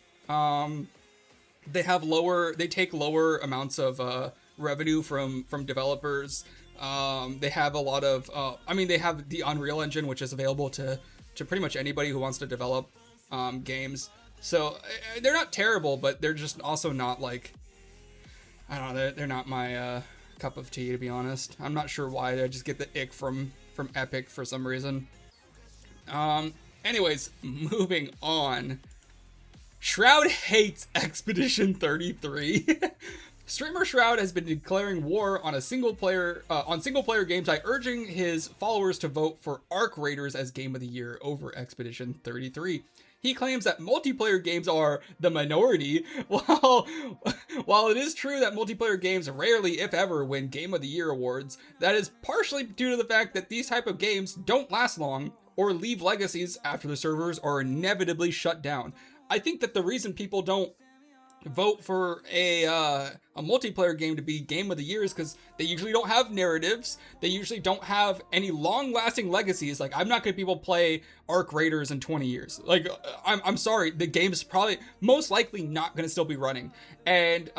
They take lower amounts of revenue from developers. They have a lot of they have the Unreal Engine, which is available to pretty much anybody who wants to develop games. So they're not terrible, but they're just also not like, I don't know, they're not my cup of tea, to be honest. I'm not sure why. I just get the ick from Epic for some reason. Anyways, moving on. Shroud hates Expedition 33. Streamer Shroud has been declaring war on single player games by urging his followers to vote for Arc Raiders as Game of the Year over Expedition 33. He claims that multiplayer games are the minority. While it is true that multiplayer games rarely, if ever, win Game of the Year awards, that is partially due to the fact that these type of games don't last long or leave legacies after the servers are inevitably shut down. I think that the reason people don't vote for a multiplayer game to be game of the years because they usually don't have narratives. They usually don't have any long lasting legacies. Like I'm not gonna be able to play Arc Raiders in 20 years. Like I'm sorry, the game's probably most likely not gonna still be running. And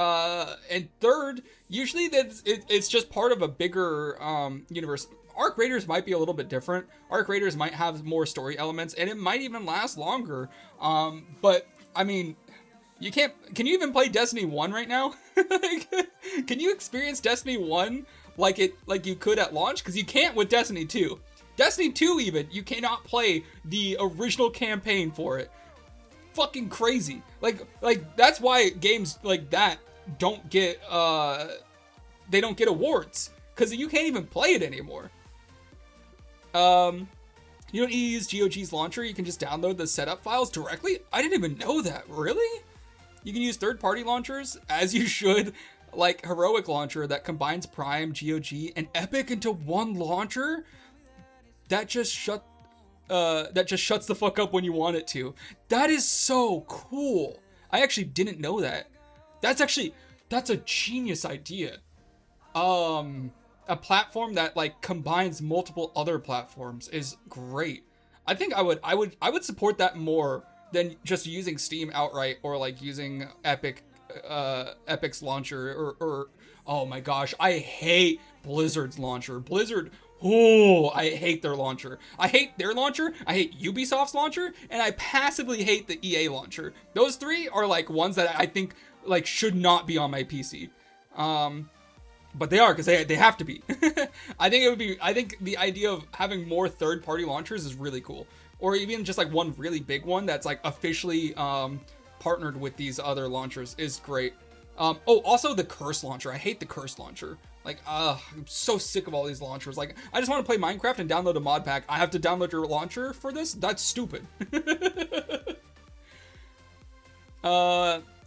third, usually it's just part of a bigger universe. Arc Raiders might be a little bit different. Arc Raiders might have more story elements, and it might even last longer. But I mean, you can't. Can you even play Destiny 1 right now? Like, can you experience Destiny 1 like you could at launch? Because you can't with Destiny 2. Destiny 2 even, you cannot play the original campaign for it. Fucking crazy. Like that's why games like that don't get they don't get awards. Because you can't even play it anymore. You don't need to use GOG's launcher, you can just download the setup files directly? I didn't even know that, really? You can use third-party launchers, as you should, like Heroic Launcher that combines Prime, GOG, and Epic into one launcher? That just shuts the fuck up when you want it to. That is so cool. I actually didn't know that. That's a genius idea. A platform that like combines multiple other platforms is great. I think I would support that more than just using Steam outright or like using Epic's launcher or oh my gosh, I hate Blizzard's launcher. Blizzard, oh, I hate their launcher. I hate their launcher, I hate Ubisoft's launcher, and I passively hate the EA launcher. Those three are like ones that I think like should not be on my PC. But they are because they have to be. I think the idea of having more third-party launchers is really cool. Or even just like one really big one that's like officially partnered with these other launchers is great. Oh, also the Curse launcher. I hate the Curse launcher. Like, I'm so sick of all these launchers. Like, I just want to play Minecraft and download a mod pack. I have to download your launcher for this? That's stupid.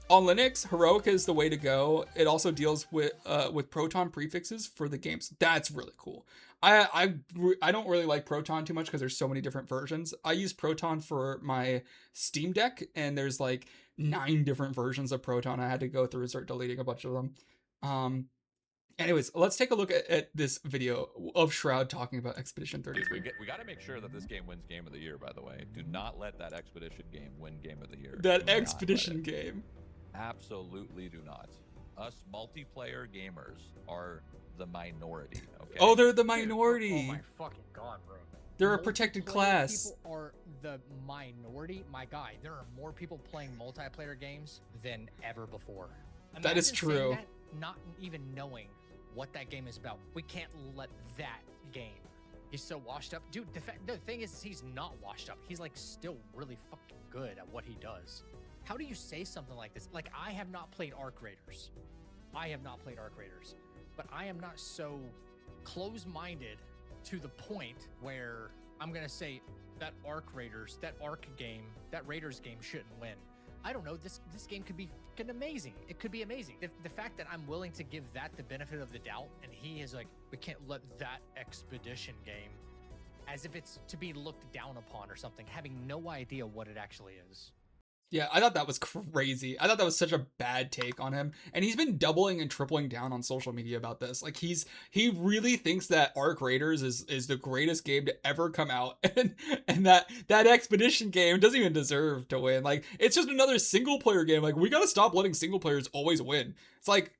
On Linux, Heroic is the way to go. It also deals with Proton prefixes for the games. That's really cool. I don't really like Proton too much because there's so many different versions. I use Proton for my Steam Deck, and there's like 9 different versions of Proton. I had to go through and start deleting a bunch of them. Anyways, let's take a look at this video of Shroud talking about Expedition 33. We got to make sure that this game wins Game of the Year, by the way. Do not let that Expedition game win Game of the Year. That Expedition game. Absolutely do not. Us multiplayer gamers are the minority, okay? Oh, they're the minority. Oh my fucking god, bro. They're a protected class. People are the minority. My guy, there are more people playing multiplayer games than ever before. That is Imagine saying true. that, not even knowing what that game is about. We can't let that game. He's so washed up. Dude, the thing is, he's not washed up. He's like still really fucking good at what he does. How do you say something like this? Like, I have not played Arc Raiders. But I am not so close-minded to the point where I'm gonna say that Arc Raiders, that Arc game, that Raiders game shouldn't win. I don't know. This game could be fucking amazing. It could be amazing. The fact that I'm willing to give that the benefit of the doubt, and he is like, we can't let that Expedition game, as if it's to be looked down upon or something, having no idea what it actually is. Yeah, I thought that was crazy. I thought that was such a bad take on him. And he's been doubling and tripling down on social media about this. Like he really thinks that Arc Raiders is the greatest game to ever come out. And that Expedition game doesn't even deserve to win. Like it's just another single player game. Like we gotta stop letting single players always win. It's like,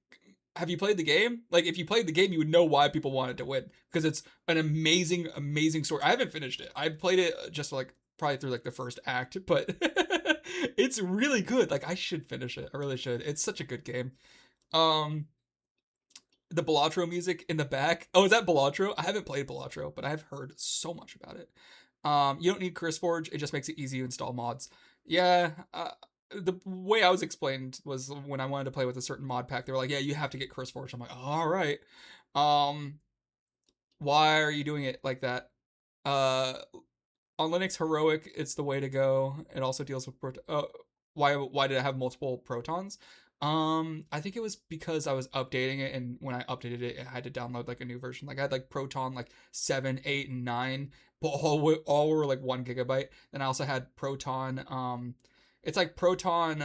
have you played the game? Like if you played the game, you would know why people wanted to win. Because it's an amazing, amazing story. I haven't finished it. I played it just like probably through like the first act, but it's really good. Like I should finish it. I really should. It's such a good game. The Balatro music in the back. Oh, is that Balatro? I haven't played Balatro, but I've heard so much about it. You don't need CurseForge. It just makes it easy to install mods. Yeah. The way I was explained was when I wanted to play with a certain mod pack, they were like, yeah, you have to get CurseForge. I'm like, oh, all right. Why are you doing it like that? On Linux, Heroic, it's the way to go. It also deals with why did I have multiple protons? I think it was because I was updating it, and when I updated it, I had to download like a new version. Like I had like Proton like 7, 8, and 9, but all were like 1 gigabyte. Then I also had Proton. It's like Proton.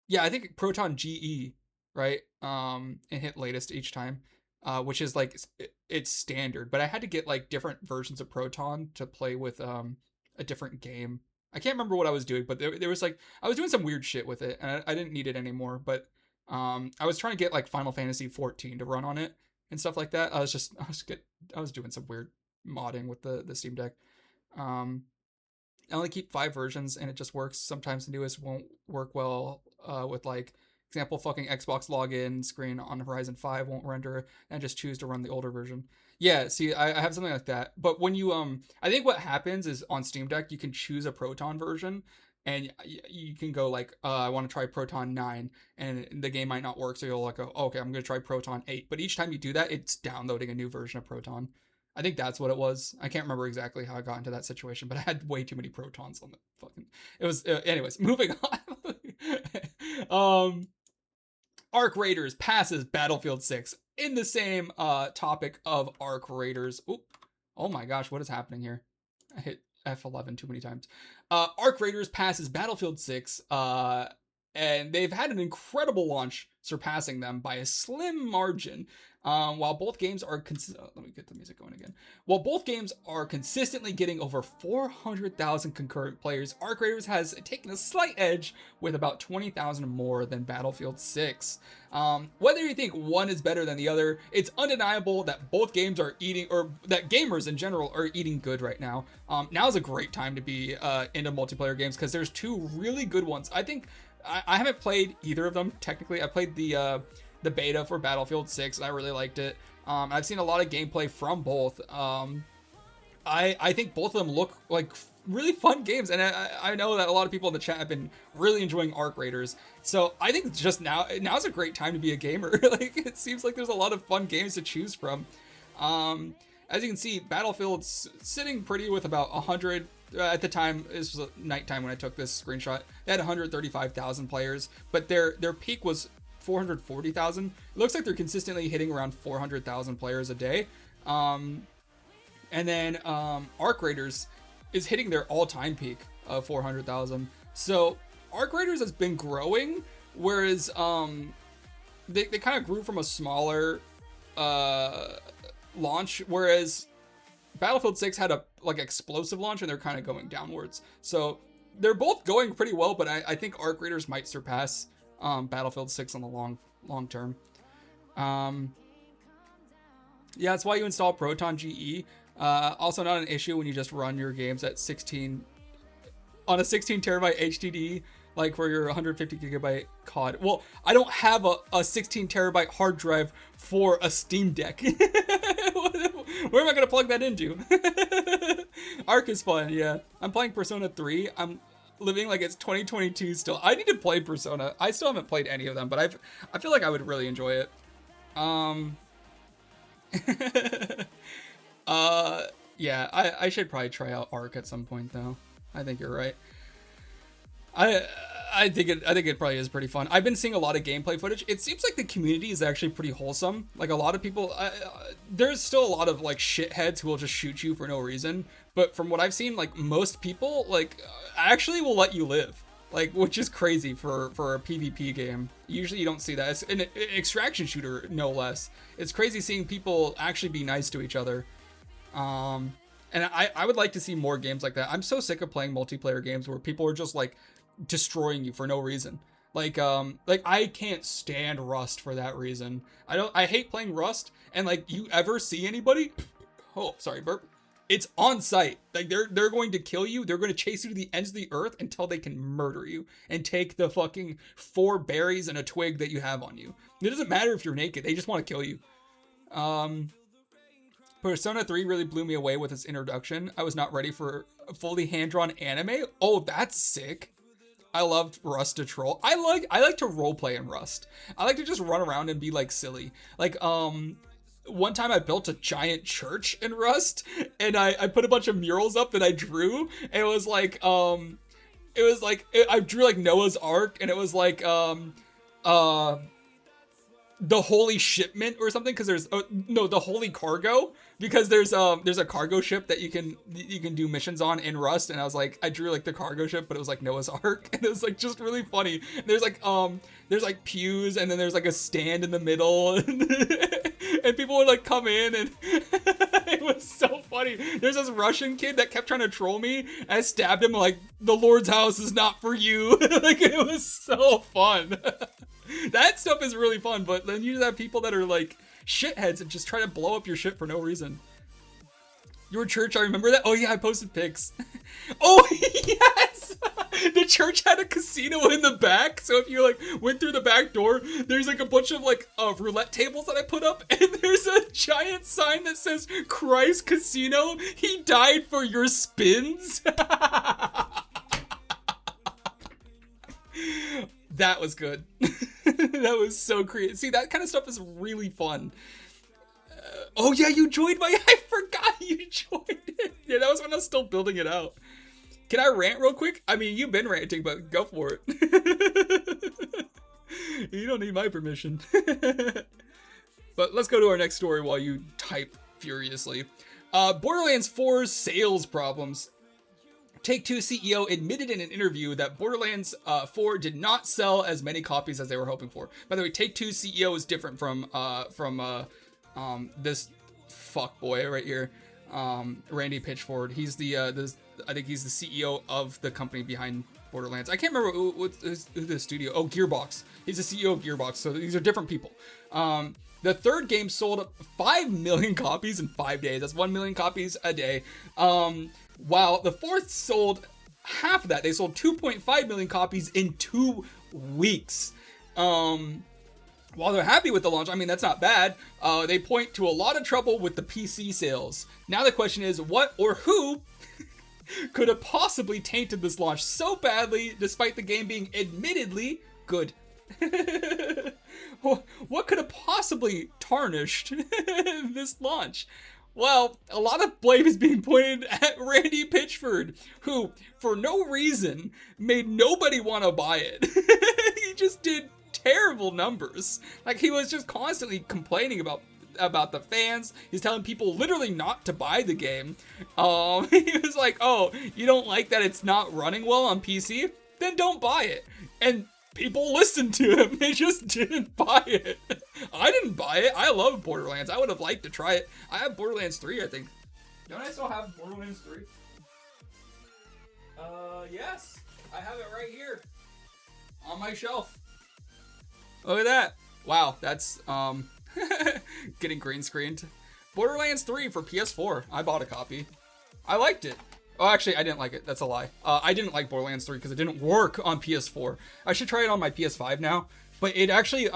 Yeah, I think Proton GE, right? And hit latest each time, which is like it's standard. But I had to get like different versions of Proton to play with a different game. I can't remember what I was doing, but there was like I was doing some weird shit with it, and I didn't need it anymore. But I was trying to get like Final Fantasy 14 to run on it and stuff like that. I was doing some weird modding with the Steam Deck. Um, I only keep 5 versions and it just works. Sometimes the newest won't work well with like example fucking Xbox login screen on Horizon 5 won't render and I just choose to run the older version. Yeah, see, I have something like that. But when you I think what happens is on Steam Deck you can choose a Proton version and you can go like I want to try Proton 9 and the game might not work so you'll like go okay, I'm going to try Proton 8. But each time you do that it's downloading a new version of Proton. I think that's what it was. I can't remember exactly how I got into that situation, but I had way too many protons on the fucking. It was, anyways. Moving on. Arc Raiders passes Battlefield 6 in the same topic of Arc Raiders. Oop. Oh my gosh, what is happening here? I hit F11 too many times. Arc Raiders passes Battlefield 6, and they've had an incredible launch, surpassing them by a slim margin. While both games are let me get the music going again. While both games are consistently getting over 400,000 concurrent players, Arc Raiders has taken a slight edge with about 20,000 more than Battlefield 6. Whether you think one is better than the other, it's undeniable that both games are eating, or that gamers in general are eating good right now. Now is a great time to be into multiplayer games because there's 2 really good ones. I think I haven't played either of them technically. I played the beta for Battlefield 6 and I really liked it. I've seen a lot of gameplay from both. I think both of them look like really fun games, and I know that a lot of people in the chat have been really enjoying Arc Raiders. So I think just now's a great time to be a gamer. Like it seems like there's a lot of fun games to choose from. As you can see, Battlefield's sitting pretty with about 100. At the time, this was nighttime when I took this screenshot. They had 135,000 players, but their peak was 440,000. It looks like they're consistently hitting around 400,000 players a day. And then Arc Raiders is hitting their all-time peak of 400,000. So Arc Raiders has been growing, whereas they kind of grew from a smaller launch, whereas Battlefield 6 had a like explosive launch and they're kind of going downwards. So they're both going pretty well, but I think Arc Raiders might surpass Battlefield 6 on the long term. Yeah, that's why you install Proton GE. Also not an issue when you just run your games at 16 on a 16 terabyte HDD, like for your 150 gigabyte COD. Well, I don't have a 16 terabyte hard drive for a Steam Deck. Where am I gonna plug that into? Arc is fun, yeah. I'm playing Persona 3. I'm living like it's 2022 still. I need to play Persona. I still haven't played any of them, but I feel like I would really enjoy it. Yeah, I should probably try out Arc at some point though. I think you're right. I think it probably is pretty fun. I've been seeing a lot of gameplay footage. It seems like the community is actually pretty wholesome. Like a lot of people, there's still a lot of like shitheads who will just shoot you for no reason. But from what I've seen, like most people like actually will let you live. Like, which is crazy for a PvP game. Usually you don't see that. It's an extraction shooter, no less. It's crazy seeing people actually be nice to each other. And I would like to see more games like that. I'm so sick of playing multiplayer games where people are just like destroying you for no reason. Like I can't stand Rust for that reason. I hate playing Rust, and like you ever see anybody, oh sorry burp, it's on site. Like they're going to kill you. They're going to chase you to the ends of the earth until they can murder you and take the fucking 4 berries and a twig that you have on you. It doesn't matter if you're naked. They just want to kill you. Persona 3 really blew me away with its introduction. I was not ready for a fully hand-drawn anime. Oh, that's sick. I loved Rust to troll. I like to roleplay in Rust. I like to just run around and be like silly. Like one time I built a giant church in Rust, and I put a bunch of murals up that I drew. And it was like I drew like Noah's Ark, and it was like the Holy Shipment or something, because there's the Holy Cargo. because there's a cargo ship that you can do missions on in Rust, and I was like, I drew like the cargo ship, but it was like Noah's Ark, and it was like just really funny. There's like pews, and then there's like a stand in the middle, and people would like come in, and it was so funny. There's this Russian kid that kept trying to troll me, and I stabbed him like, the Lord's house is not for you. Like, it was so fun. That stuff is really fun, but then you just have people that are like shitheads and just try to blow up your shit for no reason. Your church, I remember that. Oh yeah, I posted pics. Oh yes! The church had a casino in the back, so if you like went through the back door, there's like a bunch of like roulette tables that I put up, and there's a giant sign that says Christ Casino. He died for your spins. That was good. That was so creative. See, that kind of stuff is really fun. Oh yeah, you joined my... I forgot you joined it. Yeah, that was when I was still building it out. Can I rant real quick? I mean, you've been ranting, but go for it. You don't need my permission. But let's go to our next story while you type furiously. Borderlands 4's sales problems. Take-Two CEO admitted in an interview that Borderlands 4 did not sell as many copies as they were hoping for. By the way, Take-Two CEO is different from this fuckboy right here, Randy Pitchford. He's I think he's the CEO of the company behind Borderlands. I can't remember who the studio. Oh, Gearbox. He's the CEO of Gearbox. So these are different people. The third game sold 5 million copies in 5 days. That's 1 million copies a day. While the fourth sold half of that. They sold 2.5 million copies in 2 weeks. While they're happy with the launch, I mean, that's not bad. They point to a lot of trouble with the PC sales. Now the question is, what or who could have possibly tainted this launch so badly, despite the game being admittedly good? What could have possibly tarnished this launch? Well, a lot of blame is being pointed at Randy Pitchford, who, for no reason, made nobody want to buy it. He just did terrible numbers. Like, he was just constantly complaining about the fans. He's telling people literally not to buy the game. He was like, oh, you don't like that it's not running well on PC? Then don't buy it. And people listened to him. They just didn't buy it. I didn't buy it. I love Borderlands. I would have liked to try it. I have Borderlands 3, I think. Don't I still have Borderlands 3? Yes. I have it right here. On my shelf. Look at that. Wow, that's, getting green screened. Borderlands 3 for PS4. I bought a copy. I liked it. Oh, actually, I didn't like it. That's a lie. I didn't like Borderlands 3 because it didn't work on PS4. I should try it on my PS5 now. But it actually,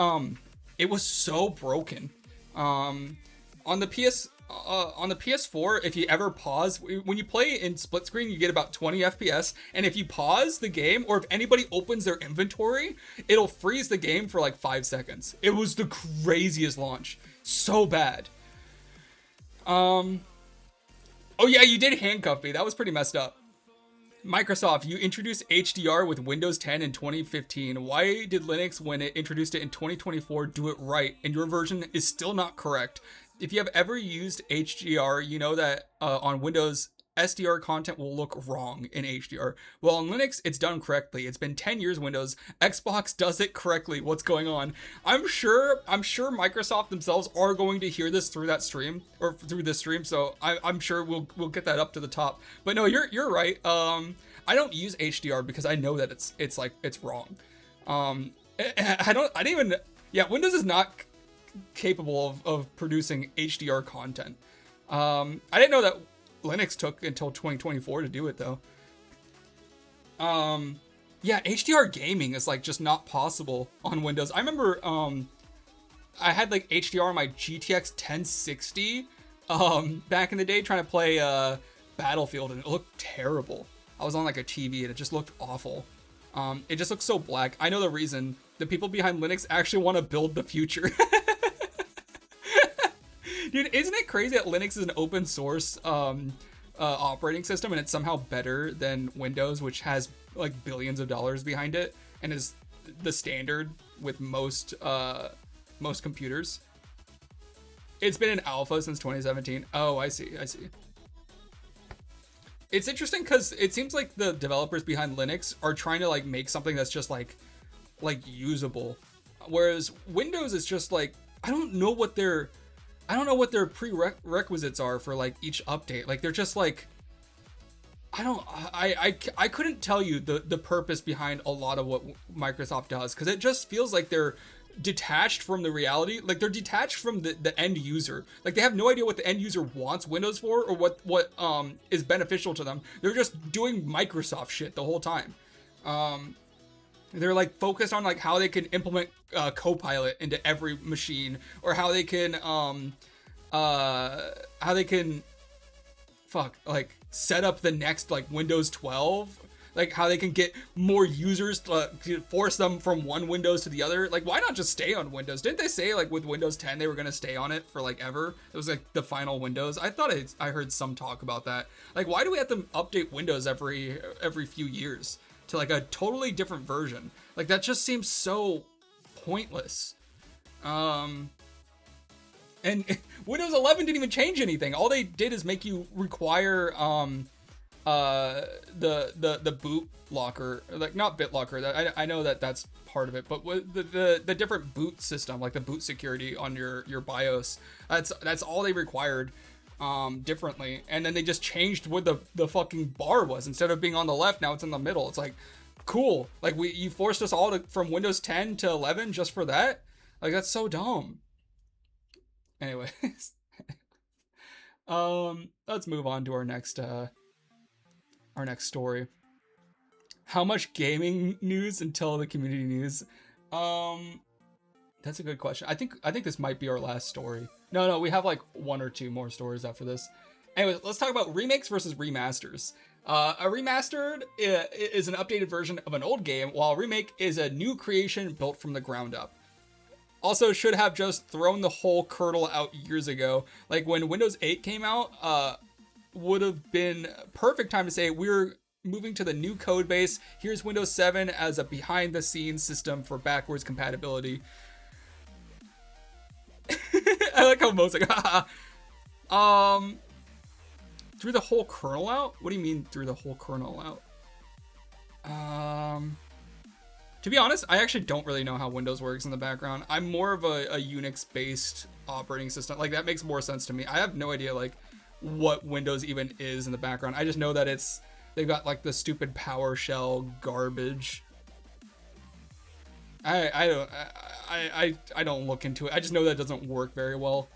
it was so broken. On the PS4, if you ever pause, when you play in split screen, you get about 20 FPS. And if you pause the game, or if anybody opens their inventory, it'll freeze the game for like 5 seconds. It was the craziest launch. So bad. Oh yeah, you did handcuff me. That was pretty messed up. Microsoft, you introduced HDR with Windows 10 in 2015. Why did Linux, when it introduced it in 2024, do it right, and your version is still not correct? If you have ever used HDR, you know that on Windows, SDR content will look wrong in HDR. Well, on Linux, it's done correctly. It's been 10 years Windows. Xbox does it correctly. What's going on? I'm sure Microsoft themselves are going to hear this through that stream, or through this stream, so I'm sure we'll get that up to the top. But no, you're right. I don't use HDR because I know that it's wrong. Windows is not capable of producing HDR content. I didn't know that Linux took until 2024 to do it though. Yeah, HDR gaming is like just not possible on Windows. I remember I had like HDR on my GTX 1060 back in the day trying to play Battlefield, and it looked terrible. I was on like a TV and it just looked awful. It just looks so black. I know the reason. The people behind Linux actually want to build the future. Dude, isn't it crazy that Linux is an open source operating system, and it's somehow better than Windows, which has like billions of dollars behind it and is the standard with most computers? It's been in alpha since 2017. Oh, I see. It's interesting because it seems like the developers behind Linux are trying to like make something that's just like usable, whereas Windows is just like I don't know what their prerequisites are for like each update. Like they're just like I couldn't tell you the purpose behind a lot of what Microsoft does, because it just feels like they're detached from the reality. Like they're detached from the end user. Like they have no idea what the end user wants Windows for, or what is beneficial to them. They're just doing Microsoft shit the whole time. They're like focused on like how they can implement Copilot into every machine, or how they can like set up the next like Windows 12, like how they can get more users to force them from one Windows to the other. Like why not just stay on Windows? Didn't they say like with Windows 10 they were gonna stay on it for like ever? It was like the final Windows. I thought I heard some talk about that. Like why do we have to update Windows every few years to like a totally different version? Like that just seems so pointless. And Windows 11 didn't even change anything. All they did is make you require the boot locker, like not BitLocker. I know that that's part of it, but with the different boot system, like the boot security on your BIOS, that's all they required differently. And then they just changed what the fucking bar was. Instead of being on the left, now it's in the middle. It's like cool. Like you forced us all from Windows 10 to 11 just for that. Like that's so dumb. Anyways, let's move on to our next story. How much gaming news until the community news? That's a good question. I think this might be our last story. No, we have like one or two more stories after this. Anyways, let's talk about remakes versus remasters. A remastered is an updated version of an old game, while a remake is a new creation built from the ground up. Also, should have just thrown the whole kernel out years ago. Like when Windows 8 came out, would have been perfect time to say we're moving to the new code base. Here's Windows 7 as a behind the scenes system for backwards compatibility. I like how most like, threw the whole kernel out? What do you mean threw the whole kernel out? To be honest, I actually don't really know how Windows works in the background. I'm more of a Unix-based operating system. Like, that makes more sense to me. I have no idea, like, what Windows even is in the background. I just know that they've got, like, the stupid PowerShell garbage. I don't look into it. I just know that it doesn't work very well.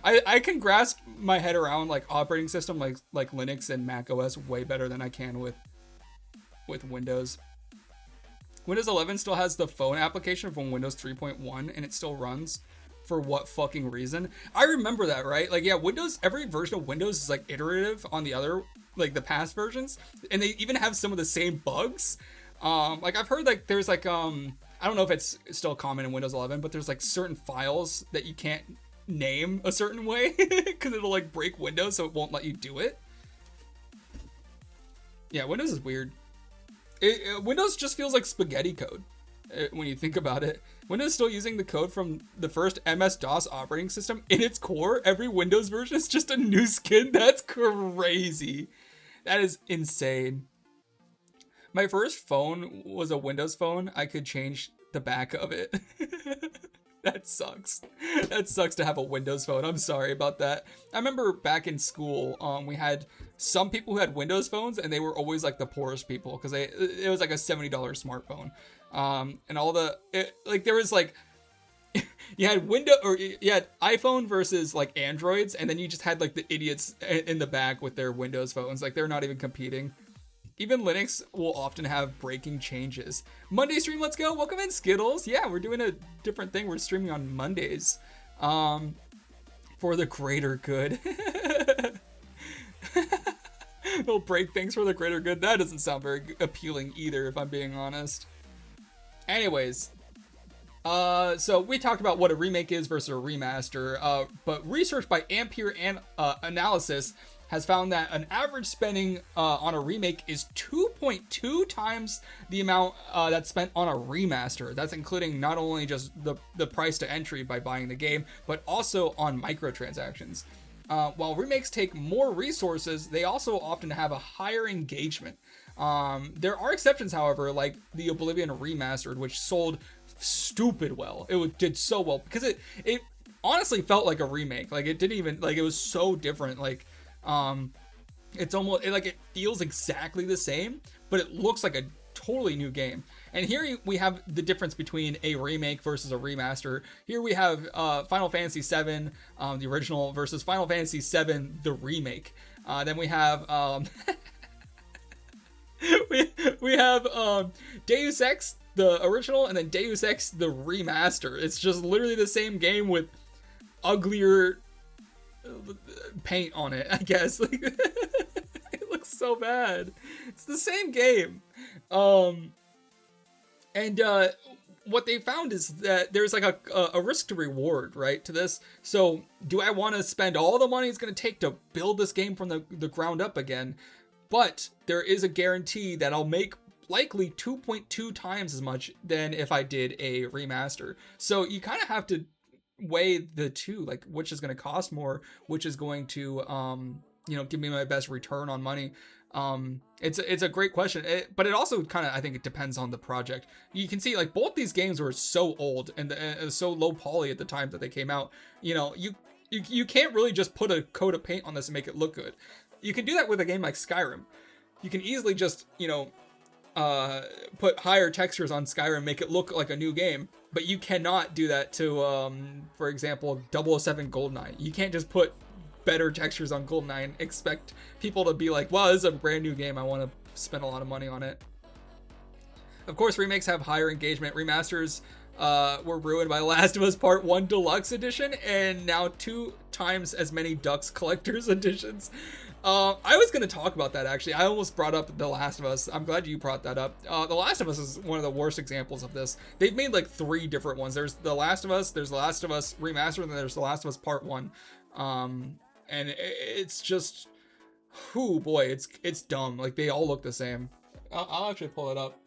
I can grasp my head around, like, operating system, like Linux and Mac OS way better than I can with Windows. Windows 11 still has the phone application from Windows 3.1, and it still runs. For what fucking reason? I remember that, right? Like, yeah, every version of Windows is like iterative on the other, like the past versions, and they even have some of the same bugs. Like I've heard like there's like I don't know if it's still common in Windows 11, but there's like certain files that you can't name a certain way because it'll like break Windows, so it won't let you do it. Yeah, Windows is weird. Windows just feels like spaghetti code when you think about it. Windows is still using the code from the first MS-DOS operating system in its core. Every Windows version is just a new skin. That's crazy. That is insane. My first phone was a Windows phone. I could change the back of it. That sucks. That sucks to have a Windows phone. I'm sorry about that. I remember back in school, we had some people who had Windows phones, and they were always like the poorest people because it was like a $70 smartphone. And all there was like, you had you had iPhone versus like Androids, and then you just had like the idiots in the back with their Windows phones. Like they're not even competing. Even Linux will often have breaking changes. Monday stream, let's go. Welcome in, Skittles. Yeah, we're doing a different thing. We're streaming on Mondays. For the greater good. They'll break things for the greater good. That doesn't sound very appealing either, if I'm being honest. Anyways. So we talked about what a remake is versus a remaster. But research by Ampere Analysis has found that an average spending on a remake is 2 2.2 times the amount that's spent on a remaster. That's including not only just the price to entry by buying the game, but also on microtransactions. While remakes take more resources, they also often have a higher engagement. There are exceptions, however, like the Oblivion Remastered, which sold stupid well. It did so well because it honestly felt like a remake. Like, it didn't even, like, it was so different. Like, it's almost like it feels exactly the same, but it looks like a totally new game. And here we have the difference between a remake versus a remaster. Here we have Final Fantasy VII, the original, versus Final Fantasy VII, the remake. Then we have we have Deus Ex, the original, and then Deus Ex, the remaster. It's just literally the same game with uglier paint on it, I guess. Like, it looks so bad. It's the same game. And what they found is that there's like a risk to reward, right, to this. So do I want to spend all the money it's going to take to build this game from the ground up again? But there is a guarantee that I'll make likely 2.2 times as much than if I did a remaster. So you kind of have to weigh the two, like which is going to cost more, which is going to give me my best return on money. It's a great question, but it also kind of, I think it depends on the project. You can see like both these games were so old and so low poly at the time that they came out. You can't really just put a coat of paint on this and make it look good. You can do that with a game like Skyrim. You can easily just put higher textures on Skyrim, make it look like a new game. But you cannot do that to, for example, 007 GoldenEye. You can't just put better textures on GoldenEye and expect people to be like, wow, this is a brand new game, I want to spend a lot of money on it. Of course, remakes have higher engagement. Remasters were ruined by Last of Us Part 1 Deluxe Edition, and now 2 times as many Ducks Collector's Editions. I was going to talk about that, actually. I almost brought up The Last of Us. I'm glad you brought that up. The Last of Us is one of the worst examples of this. They've made like 3 different ones. There's The Last of Us, there's The Last of Us Remastered, and then there's The Last of Us Part 1. And it's just, oh boy, it's dumb. Like, they all look the same. I'll actually pull it up.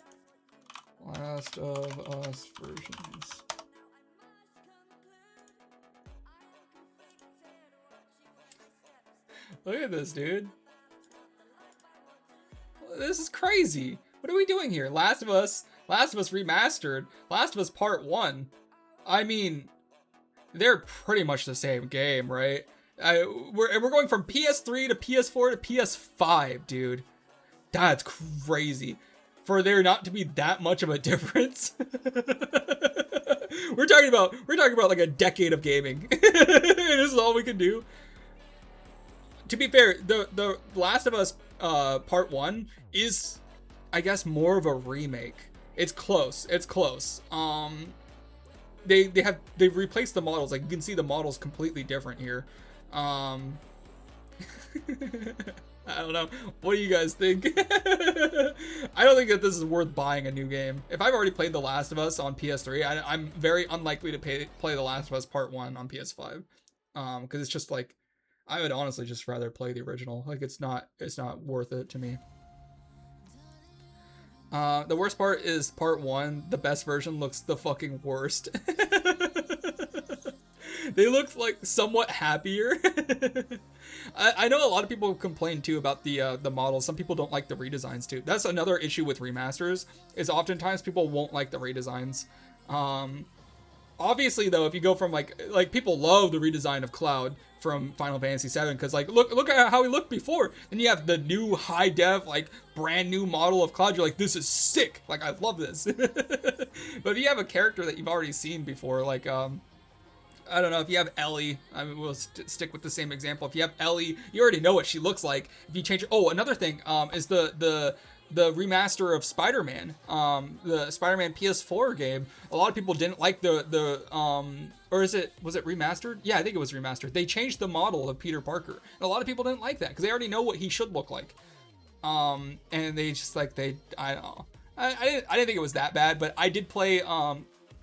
Last of Us versions. Look at this, dude. This is crazy. What are we doing here? Last of Us Remastered, Last of Us Part 1. I mean, they're pretty much the same game, right? We're going from PS3 to PS4 to PS5, dude. That's crazy. For there not to be that much of a difference. we're talking about like a decade of gaming. And this is all we can do. To be fair, the Last of Us Part 1 is, I guess, more of a remake. It's close. They've replaced the models. Like, you can see the models completely different here. I don't know. What do you guys think? I don't think that this is worth buying a new game. If I've already played The Last of Us on PS3, I'm very unlikely to play The Last of Us Part 1 on PS5. Because it's just like, I would honestly just rather play the original. Like, it's not worth it to me. The worst part is Part 1. The best version looks the fucking worst. They look like somewhat happier. I know a lot of people complain too about the models. Some people don't like the redesigns too. That's another issue with remasters, is oftentimes people won't like the redesigns. Obviously though, if you go from like people love the redesign of Cloud from Final Fantasy VII, because like look at how he looked before. Then you have the new high def, like brand new model of Cloud. You're like, this is sick. Like, I love this. But if you have a character that you've already seen before, like I don't know, if you have Ellie, I mean, we'll stick with the same example. If you have Ellie, you already know what she looks like. If you change, oh, another thing is the remaster of Spider-Man, the Spider-Man PS4 game. A lot of people didn't like or was it remastered? Yeah, I think it was remastered. They changed the model of Peter Parker, and a lot of people didn't like that because they already know what he should look like. And they just I don't know. I didn't think it was that bad, but I did play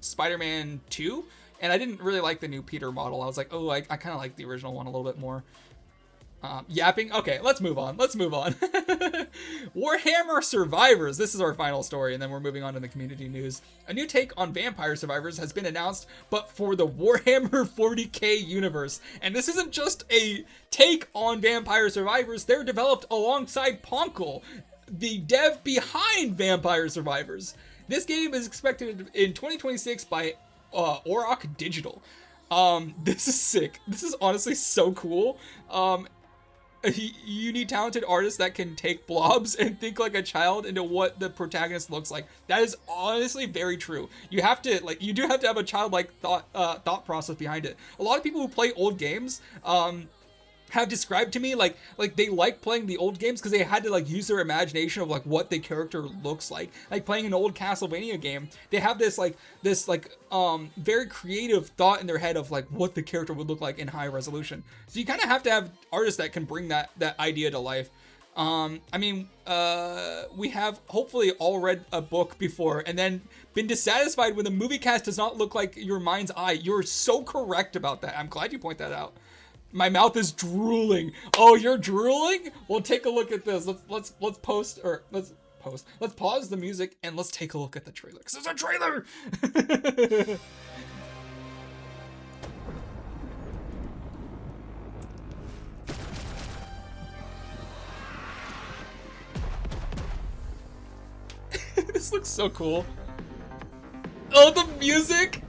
Spider-Man 2. And I didn't really like the new Peter model. I was like, oh, I kind of like the original one a little bit more. Yapping. Okay, let's move on. Warhammer Survivors. This is our final story, and then we're moving on to the community news. A new take on Vampire Survivors has been announced, but for the Warhammer 40k universe. And this isn't just a take on Vampire Survivors. They're developed alongside Ponkel, the dev behind Vampire Survivors. This game is expected in 2026 by Auroch Digital. This is sick. This is honestly so cool. You need talented artists that can take blobs and think like a child into what the protagonist looks like. That is honestly very true. You have to you do have to have a childlike thought process behind it. A lot of people who play old games have described to me like they like playing the old games because they had to use their imagination of what the character looks like playing an old Castlevania game. They have this very creative thought in their head of what the character would look like in high resolution. So you kind of have to have artists that can bring that idea to life. We have hopefully all read a book before and then been dissatisfied when the movie cast does not look like your mind's eye. You're so correct about that. I'm glad you point that out. My mouth is drooling. Oh, you're drooling? Well, take a look at this. Let's pause the music and let's take a look at the trailer. Because there's a trailer! This looks so cool. Oh, the music!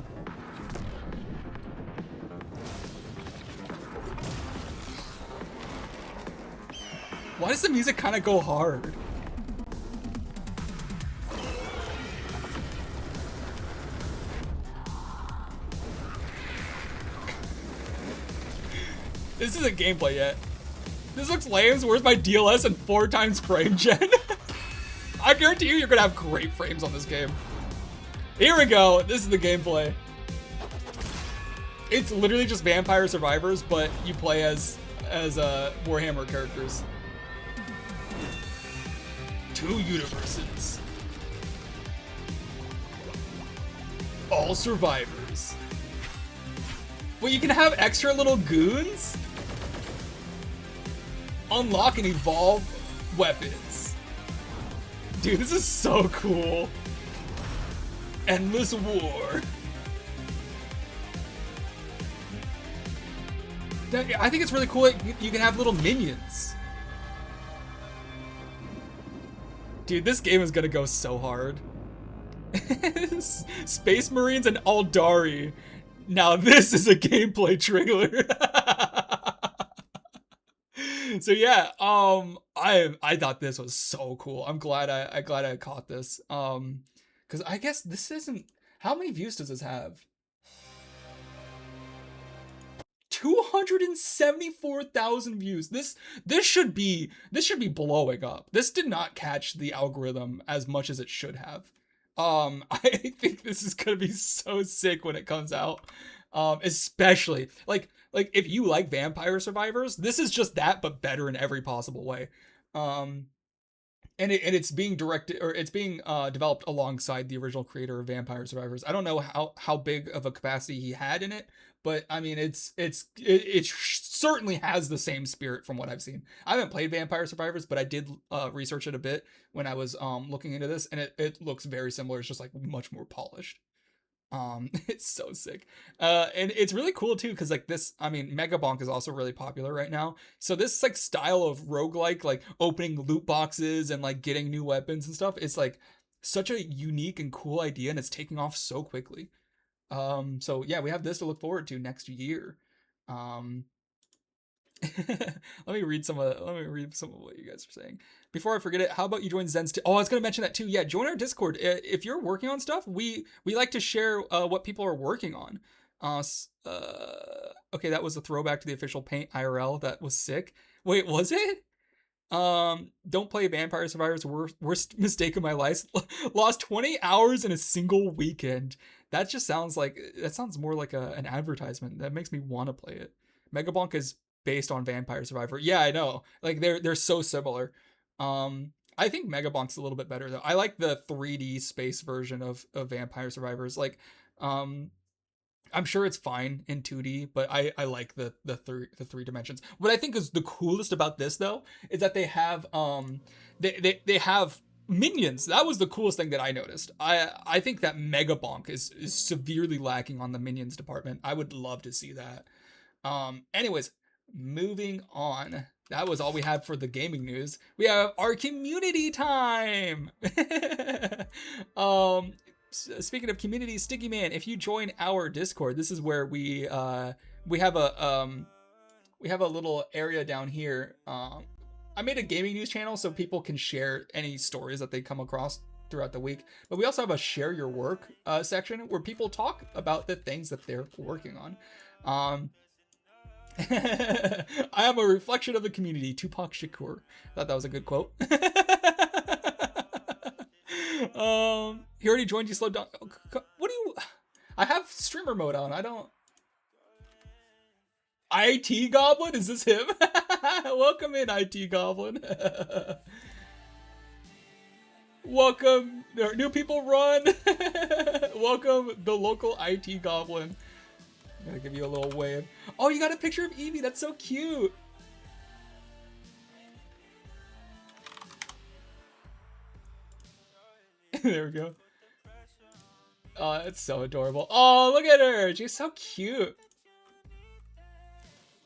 Why does the music kind of go hard? This isn't gameplay yet. This looks lame. Where's my DLS and 4 times frame gen? I guarantee you're gonna have great frames on this game. Here we go. This is the gameplay. It's literally just Vampire Survivors, but you play as Warhammer characters. 2 universes. All survivors. Well, you can have extra little goons. Unlock and evolve weapons. Dude, this is so cool. Endless war. I think it's really cool. You can have little minions. Dude, this game is gonna go so hard. Space Marines and Aldari. Now this is a gameplay trailer. So yeah, I thought this was so cool. I'm glad I caught this. Because I guess this isn't. How many views does this have? 274,000 views. This should be blowing up. This did not catch the algorithm as much as it should have. I think this is gonna be so sick when it comes out. Especially like if you like Vampire Survivors, this is just that but better in every possible way. And it's being directed, or it's being developed alongside the original creator of Vampire Survivors. I don't know how big of a capacity he had in it, but I mean, it certainly has the same spirit from what I've seen. I haven't played Vampire Survivors, but I did research it a bit when I was looking into this, and it looks very similar. It's just much more polished. It's so sick. And it's really cool too, because this, I mean, Mega Bonk is also really popular right now. So this style of roguelike, opening loot boxes and getting new weapons and stuff, it's such a unique and cool idea, and it's taking off so quickly. So yeah, we have this to look forward to next year. Let me read some of what you guys are saying. Before I forget it, how about you join Zen's Oh, I was gonna mention that too. Yeah, join our Discord. If you're working on stuff, we like to share what people are working on. Okay, that was a throwback to the official Paint IRL. That was sick. Wait, was it? Don't play Vampire Survivors. Worst mistake of my life. Lost 20 hours in a single weekend. That just sounds more like an advertisement. That makes me want to play it. Megabonk is based on Vampire Survivor. Yeah, I know. They're so similar. I think Megabonk's a little bit better though. I like the 3D space version of Vampire Survivors. I'm sure it's fine in 2D, but I like the three dimensions. What I think is the coolest about this though is that they have they have minions. That was the coolest thing that I noticed. I think that Mega Bonk is severely lacking on the minions department. I would love to see that. Anyways, moving on. That was all we had for the gaming news. We have our community time. Speaking of community, Sticky Man, if you join our Discord, this is where we have a little area down here. I made a gaming news channel so people can share any stories that they come across throughout the week. But we also have a share your work section where people talk about the things that they're working on. I am a reflection of the community. Tupac Shakur. Thought that was a good quote. He already joined. You slowed down. What do you? I have streamer mode on. I don't. IT Goblin? Is this him? Welcome in, IT Goblin. Welcome. There are new people run. Welcome, the local IT Goblin. I'm gonna give you a little wave. Oh, you got a picture of Eevee. That's so cute. There we go. Oh, it's so adorable. Oh, look at her. She's so cute.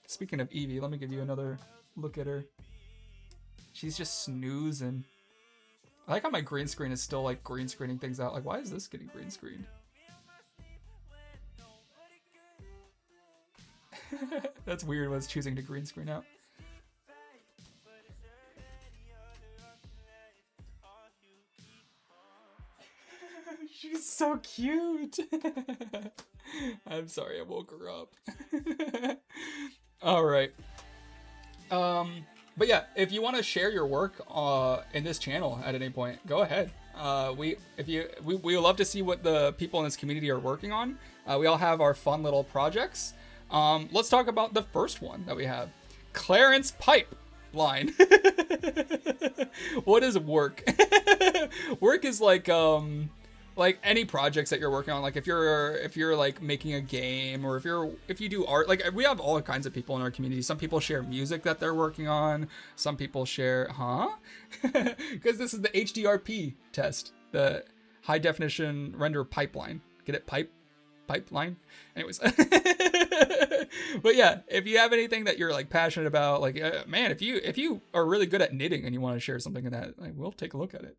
Speaking of Eevee, let me give you another look at her. She's just snoozing. I like how my green screen is still like green screening things out. Like, why is this getting green screened? That's weird when it's choosing to green screen out. She's so cute. I'm sorry, I woke her up. All right. But yeah, if you want to share your work in this channel at any point, go ahead. We would love to see what the people in this community are working on. We all have our fun little projects. Let's talk about the first one that we have. Clarence Pipeline. What is work? Work is like any projects that you're working on. Like if you're like making a game, or if you do art, like we have all kinds of people in our community. Some people share music that they're working on. Some people share, because this is the HDRP test, the high definition render pipeline. Get it? Pipeline. Anyways. But yeah, if you have anything that you're like passionate about, like man, if you are really good at knitting and you want to share something in that, like, we'll take a look at it.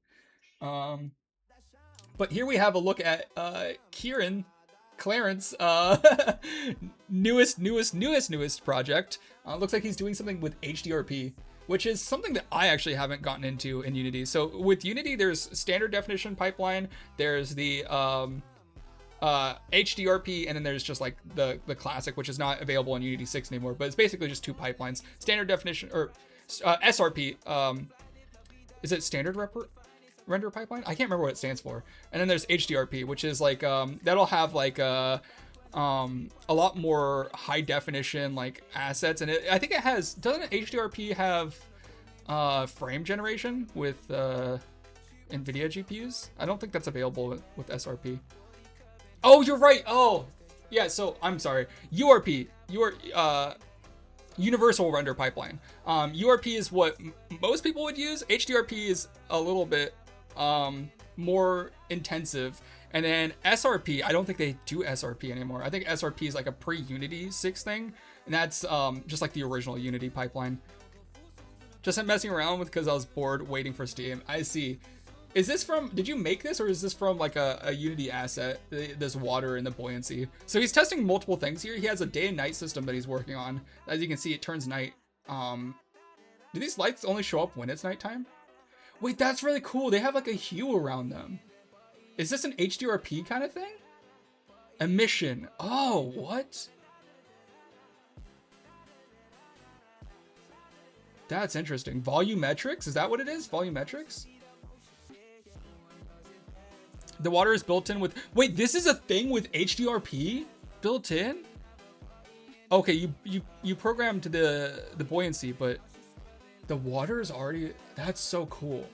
But here we have a look at Clarence newest project. Looks like he's doing something with HDRP, which is something that I actually haven't gotten into in Unity. So with Unity, there's standard definition pipeline, there's the HDRP, and then there's just like the classic, which is not available in Unity 6 anymore, but it's basically just two pipelines. Standard definition, or SRP, is it standard render pipeline? I can't remember what it stands for. And then there's HDRP, which is like that'll have like a lot more high definition like assets, and I think it has, doesn't HDRP have frame generation with NVIDIA GPUs? I don't think that's available with SRP. Oh, you're right. Oh, yeah. So I'm sorry. URP, Universal Render Pipeline. URP is what most people would use. HDRP is a little bit more intensive. And then SRP, I don't think they do SRP anymore. I think SRP is like a pre-Unity 6 thing. And that's just like the original Unity pipeline. Just messing around with because I was bored waiting for Steam. I see. Is this from, did you make this, or is this from like a Unity asset, this water and the buoyancy? So he's testing multiple things here. He has a day and night system that he's working on. As you can see, it turns night. Do these lights only show up when it's nighttime? Wait, that's really cool. They have like a hue around them. Is this an HDRP kind of thing? Emission. Oh, what? That's interesting. Volumetrics? Is that what it is? Volumetrics? The water is built in with... Wait, this is a thing with HDRP built in? Okay, you programmed the buoyancy, but the water is already... That's so cool.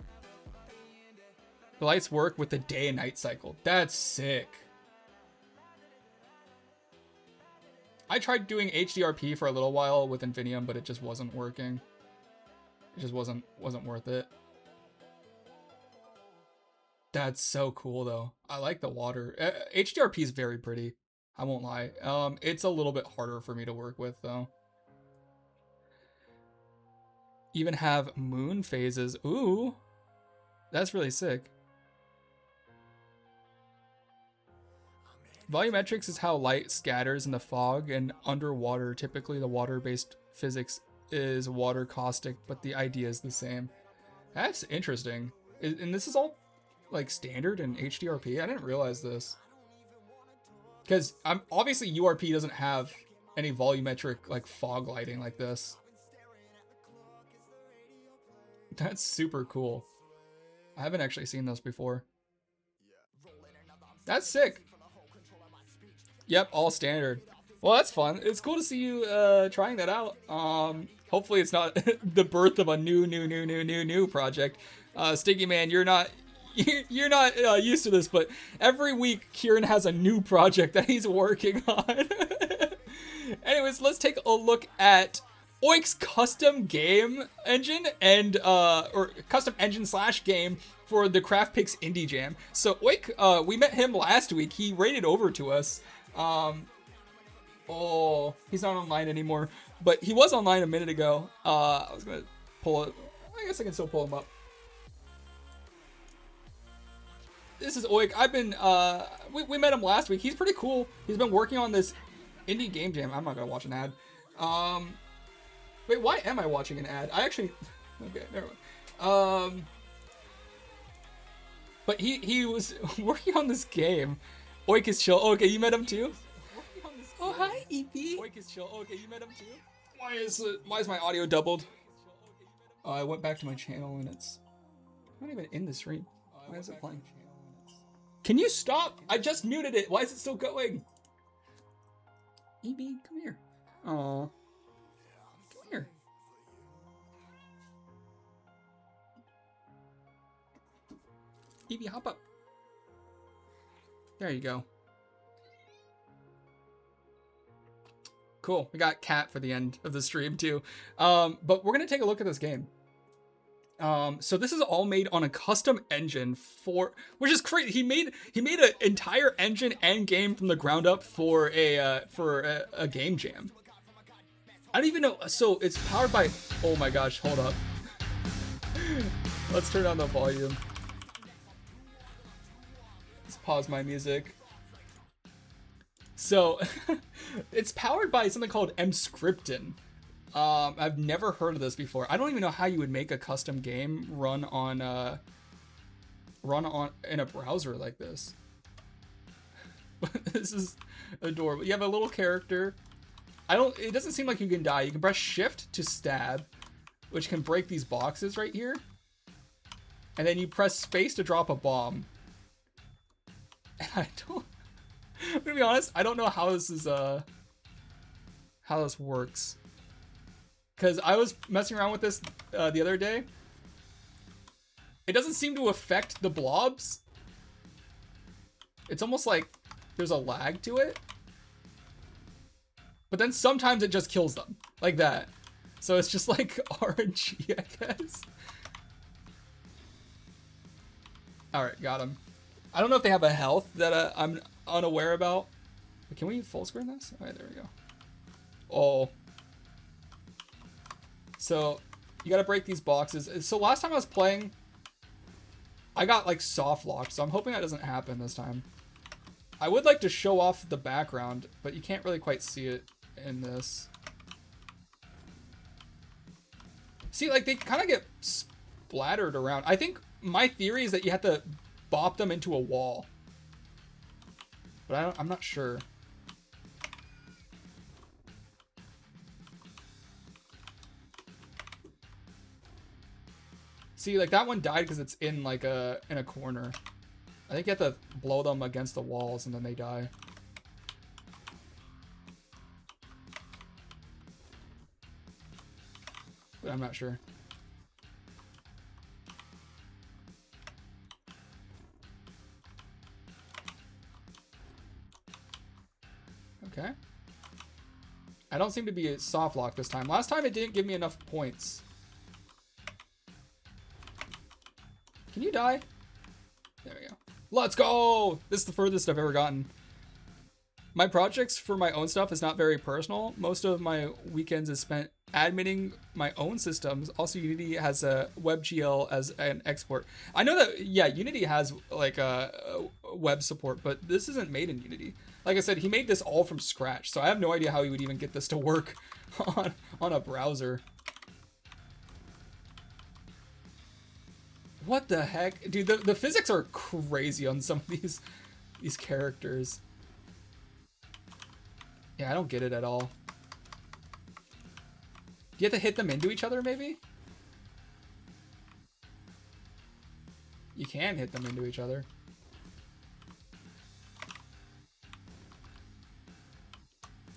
The lights work with the day and night cycle. That's sick. I tried doing HDRP for a little while with Infinium, but it just wasn't working. It just wasn't worth it. That's so cool though. I like the water. HDRP is very pretty. I won't lie. It's a little bit harder for me to work with though. Even have moon phases. Ooh, that's really sick. Volumetrics is how light scatters in the fog, and underwater, typically the water-based physics is water caustic, but the idea is the same. That's interesting. And this is all like standard in HDRP? I didn't realize this. Because obviously URP doesn't have any volumetric like fog lighting like this. That's super cool. I haven't actually seen those before. That's sick. Yep, all standard. Well, that's fun. It's cool to see you trying that out. Hopefully it's not the birth of a new project. Stinky Man, you're not used to this, but every week Kieran has a new project that he's working on. Anyways, let's take a look at Oik's custom game engine and or custom engine / game for the Craft Picks Indie Jam. So Oik, we met him last week. He raided over to us. Oh, he's not online anymore, but he was online a minute ago. I was gonna pull it. I guess I can still pull him up. This is Oik. I've been we met him last week. He's pretty cool. He's been working on this indie game jam. I'm not gonna watch an ad. Wait, why am I watching an ad? I actually okay, never mind. But he was working on this game. Oik is chill. Okay, you met him too? Oh, hi, EP. Oik is chill. Okay, you met him too? Why is my audio doubled? I went back to my channel and it's not even in the stream. Why is it playing? Can you stop? I just muted it. Why is it still going? EB, come here. Aw. Come here. EB, hop up. There you go. Cool. We got Cat for the end of the stream too. But we're gonna take a look at this game. So this is all made on a custom engine which is crazy. He made an entire engine and game from the ground up for a game jam. I don't even know. So it's powered by. Oh my gosh! Hold up. Let's turn on the volume. Let's pause my music. So it's powered by something called Mscripton. I've never heard of this before. I don't even know how you would make a custom game run on in a browser like this. This is adorable. You have a little character. It doesn't seem like you can die. You can press shift to stab, which can break these boxes right here. And then you press space to drop a bomb. And I'm gonna be honest, I don't know how this works. Because I was messing around with this the other day. It doesn't seem to affect the blobs. It's almost like there's a lag to it. But then sometimes it just kills them. Like that. So it's just like RNG, I guess. Alright, got him. I don't know if they have a health that I'm unaware about. Can we full screen this? Alright, there we go. Oh. So, you gotta break these boxes. So last time I was playing, I got like soft locked, so I'm hoping that doesn't happen this time. I would like to show off the background, but you can't really quite see it in this. See, like they kind of get splattered around. I think my theory is that you have to bop them into a wall. But I'm not sure. See, like that one died because it's in like in a corner. I think you have to blow them against the walls and then they die. But I'm not sure. Okay. I don't seem to be a soft lock this time. Last time it didn't give me enough points. Can you die? There we go. Let's go! This is the furthest I've ever gotten. My projects for my own stuff is not very personal. Most of my weekends is spent admitting my own systems. Also, Unity has a WebGL as an export. I know that, yeah, Unity has like a web support, but this isn't made in Unity. Like I said, he made this all from scratch, so I have no idea how he would even get this to work on a browser. What the heck? Dude, the physics are crazy on some of these characters. Yeah, I don't get it at all. Do you have to hit them into each other, maybe? You can hit them into each other.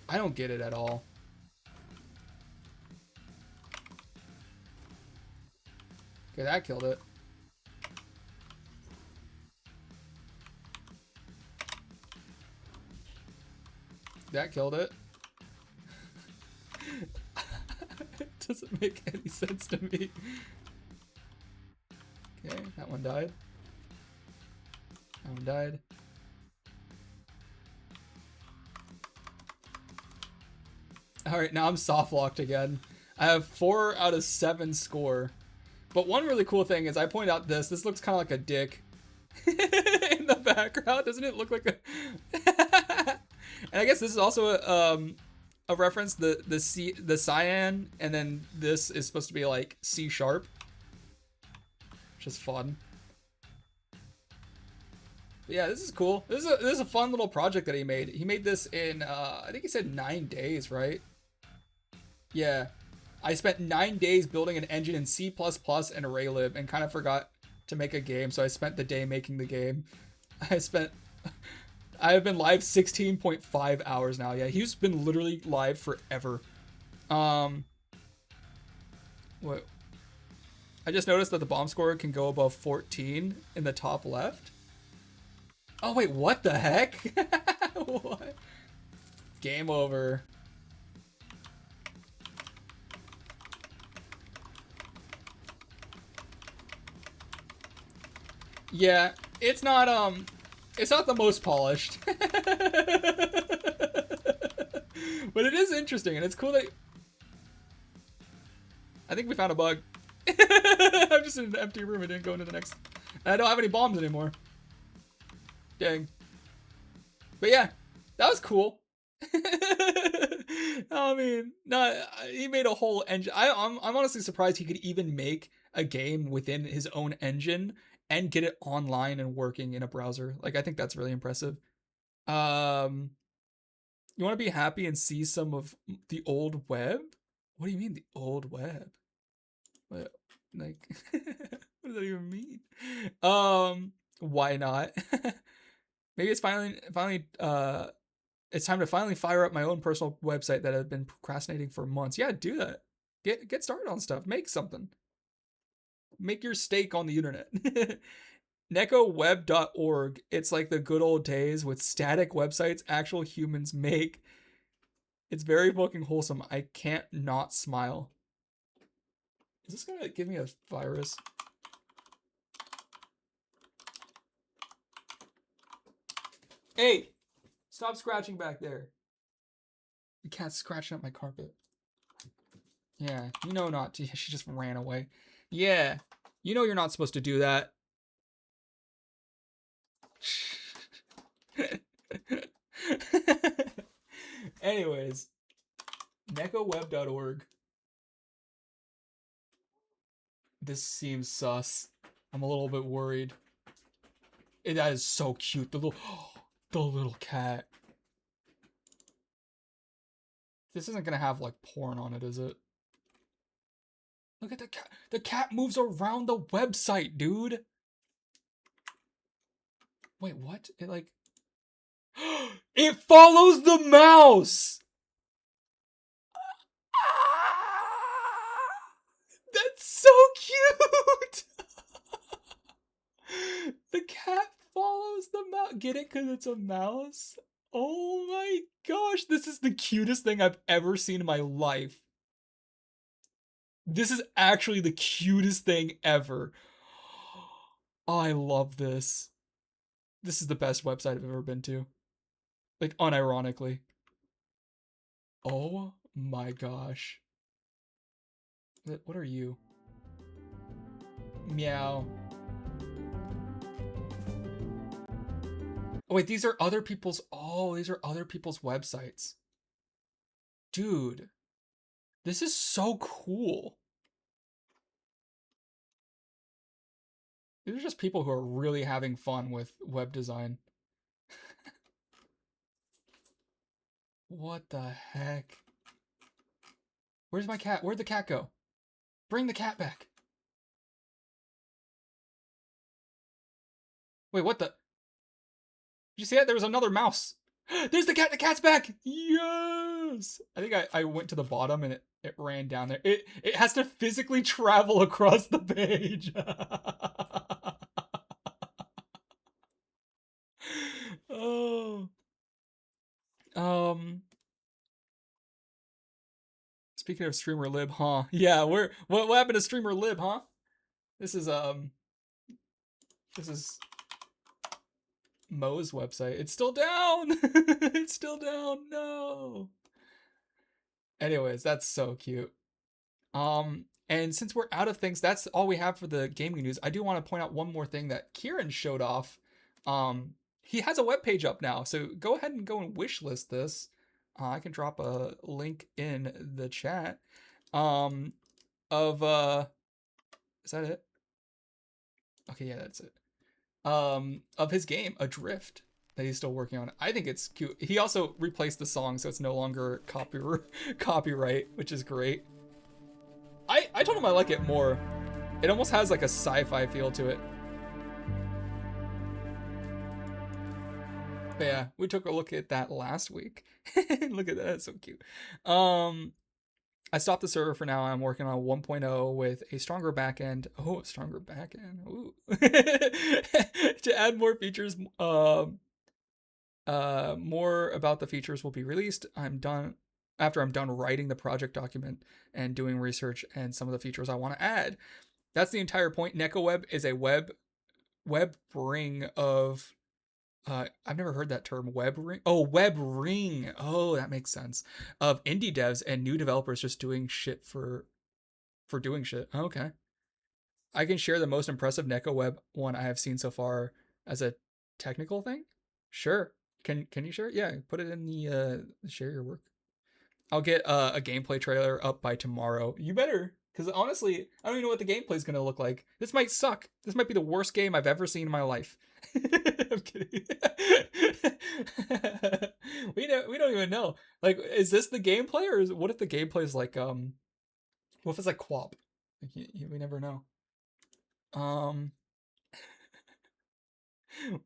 I don't get it at all. Okay, that killed it. That killed it. It doesn't make any sense to me. Okay, that one died. That one died. Alright, now I'm soft locked again. I have 4 out of 7 score. But one really cool thing is I point out this. This looks kind of like a dick in the background. Doesn't it look like a... And I guess this is also a reference, the cyan, and then this is supposed to be like C#, which is fun. But yeah, this is cool. This is a fun little project that he made. He made this in I think he said 9 days, right? Yeah, I spent 9 days building an engine in C++ and ArrayLib, and kind of forgot to make a game, so I spent the day making the game. I have been live 16.5 hours now. Yeah, he's been literally live forever. What? I just noticed that the bomb score can go above 14 in the top left. Oh wait, what the heck? What? Game over. Yeah, it's not the most polished. But it is interesting, and it's cool that... I think we found a bug. I'm just in an empty room. I didn't go into the next... And I don't have any bombs anymore. Dang. But yeah, that was cool. I mean, no, he made a whole engine. I'm honestly surprised he could even make a game within his own engine and get it online and working in a browser. Like, I think that's really impressive. You want to be happy and see some of the old web? What do you mean, the old web? What, like, what does that even mean? Why not? Maybe it's finally, it's time to finally fire up my own personal website that I've been procrastinating for months. Yeah, do that. Get started on stuff. Make something. Make your stake on the internet. Necoweb.org. It's like the good old days with static websites actual humans make. It's very fucking wholesome. I can't not smile. Is this gonna give me a virus? Hey! Stop scratching back there. The cat's scratching up my carpet. Yeah, you know not to. She just ran away. Yeah, you know you're not supposed to do that. Anyways, necoweb.org. This seems sus. I'm a little bit worried. That is so cute. The little cat. This isn't gonna have like porn on it, is it? Look at the cat. The cat moves around the website, dude. Wait, what? It like... It follows the mouse! That's so cute! The cat follows the mouse. Get it? Because it's a mouse? Oh my gosh, this is the cutest thing I've ever seen in my life. This is actually the cutest thing ever. Oh, I love this. This is the best website I've ever been to. Like, unironically. Oh my gosh. What are you? Meow. Oh wait, these are other people's. Oh, these are other people's websites. Dude, this is so cool. These are just people who are really having fun with web design. What the heck? Where's my cat? Where'd the cat go? Bring the cat back. Wait, what the? Did you see that? There was another mouse. There's the cat. The cat's back. Yes. I think I went to the bottom and it ran down there. It has to physically travel across the page. Oh. Speaking of streamer lib, huh? Yeah, what happened to streamer lib, huh? This is Mo's website. It's still down. It's still down. No. Anyways, that's so cute. And since we're out of things, that's all we have for the gaming news. I do want to point out one more thing that Kieran showed off. He has a webpage up now, so go ahead and go and wishlist this. I can drop a link in the chat. Is that it? Okay, yeah, that's it. Of his game, Adrift, that he's still working on. I think it's cute. He also replaced the song, so it's no longer copyright, which is great. I told him I like it more. It almost has like a sci-fi feel to it. But yeah, we took a look at that last week. Look at that, it's so cute. I stopped the server for now. I'm working on 1.0 with a stronger backend. Oh, a stronger backend. Ooh. To add more features. More about the features will be released. After I'm done writing the project document and doing research and some of the features I want to add. That's the entire point. NecoWeb is a web ring of I've never heard that term, web ring. Oh, web ring. Oh, that makes sense. Of indie devs and new developers just doing shit for doing shit. Okay. I can share the most impressive NecoWeb one I have seen so far as a technical thing. Sure. Can you share it? Yeah, put it in the share your work. I'll get a gameplay trailer up by tomorrow. You better, because honestly, I don't even know what the gameplay is going to look like. This might suck. This might be the worst game I've ever seen in my life. I'm kidding. We don't even know. Like, is this the gameplay, or what if the gameplay is like what if it's like QWOP? Like, we never know.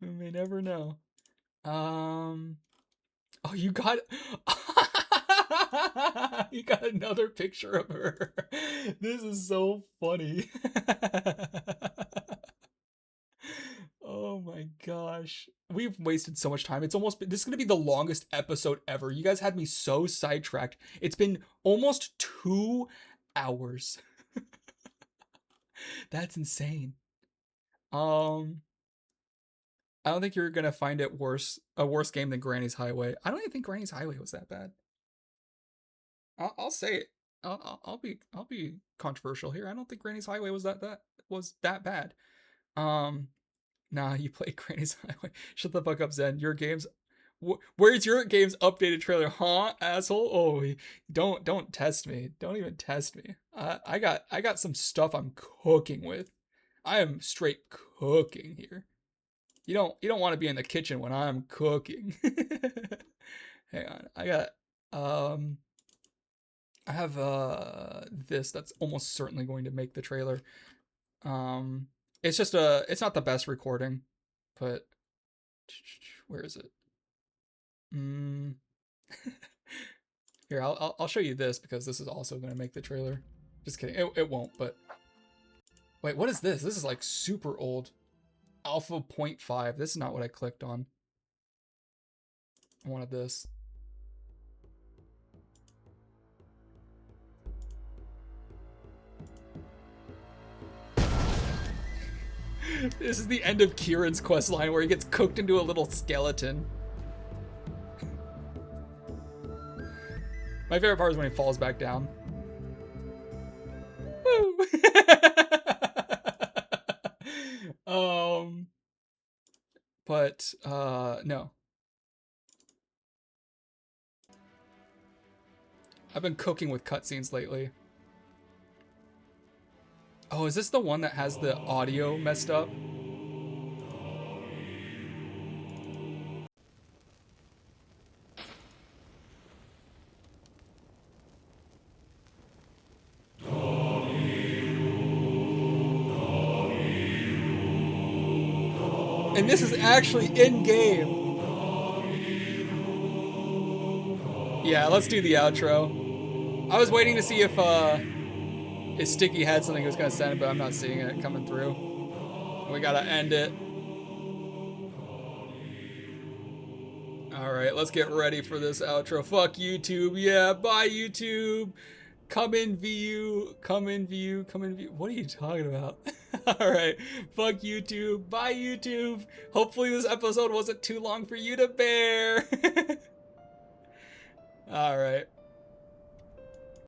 We may never know. Oh, you got you got another picture of her. This is so funny. Oh my gosh. We've wasted so much time. This is going to be the longest episode ever. You guys had me so sidetracked. It's been almost 2 hours. That's insane. I don't think you're gonna find it a worse game than Granny's Highway. I don't even think Granny's Highway was that bad. I'll say it. I'll be controversial here. I don't think Granny's Highway was that bad. Nah, you play Granny's Highway. Shut the fuck up, Zen. Your games. Where's your game's updated trailer, huh, asshole? Oh, don't test me. Don't even test me. I got some stuff I'm cooking with. I am straight cooking here. You don't want to be in the kitchen when I'm cooking. Hang on. I have this that's almost certainly going to make the trailer. It's not the best recording, but where is it? Here, I'll show you this because this is also going to make the trailer. Just kidding. It won't, but wait, what is this? This is like super old. Alpha 0.5. This is not what I clicked on. I wanted this. This is the end of Kieran's quest line where he gets cooked into a little skeleton. My favorite part is when he falls back down. Woo! No. I've been cooking with cutscenes lately. Oh, is this the one that has the audio messed up? And this is actually in-game. Yeah, let's do the outro. I was waiting to see if Sticky had something he was gonna send, but I'm not seeing it coming through. We gotta end it. Alright, let's get ready for this outro. Fuck YouTube. Yeah, bye YouTube. Come in view. Come in view. Come in view. What are you talking about? Alright. Fuck YouTube. Bye YouTube. Hopefully this episode wasn't too long for you to bear. Alright.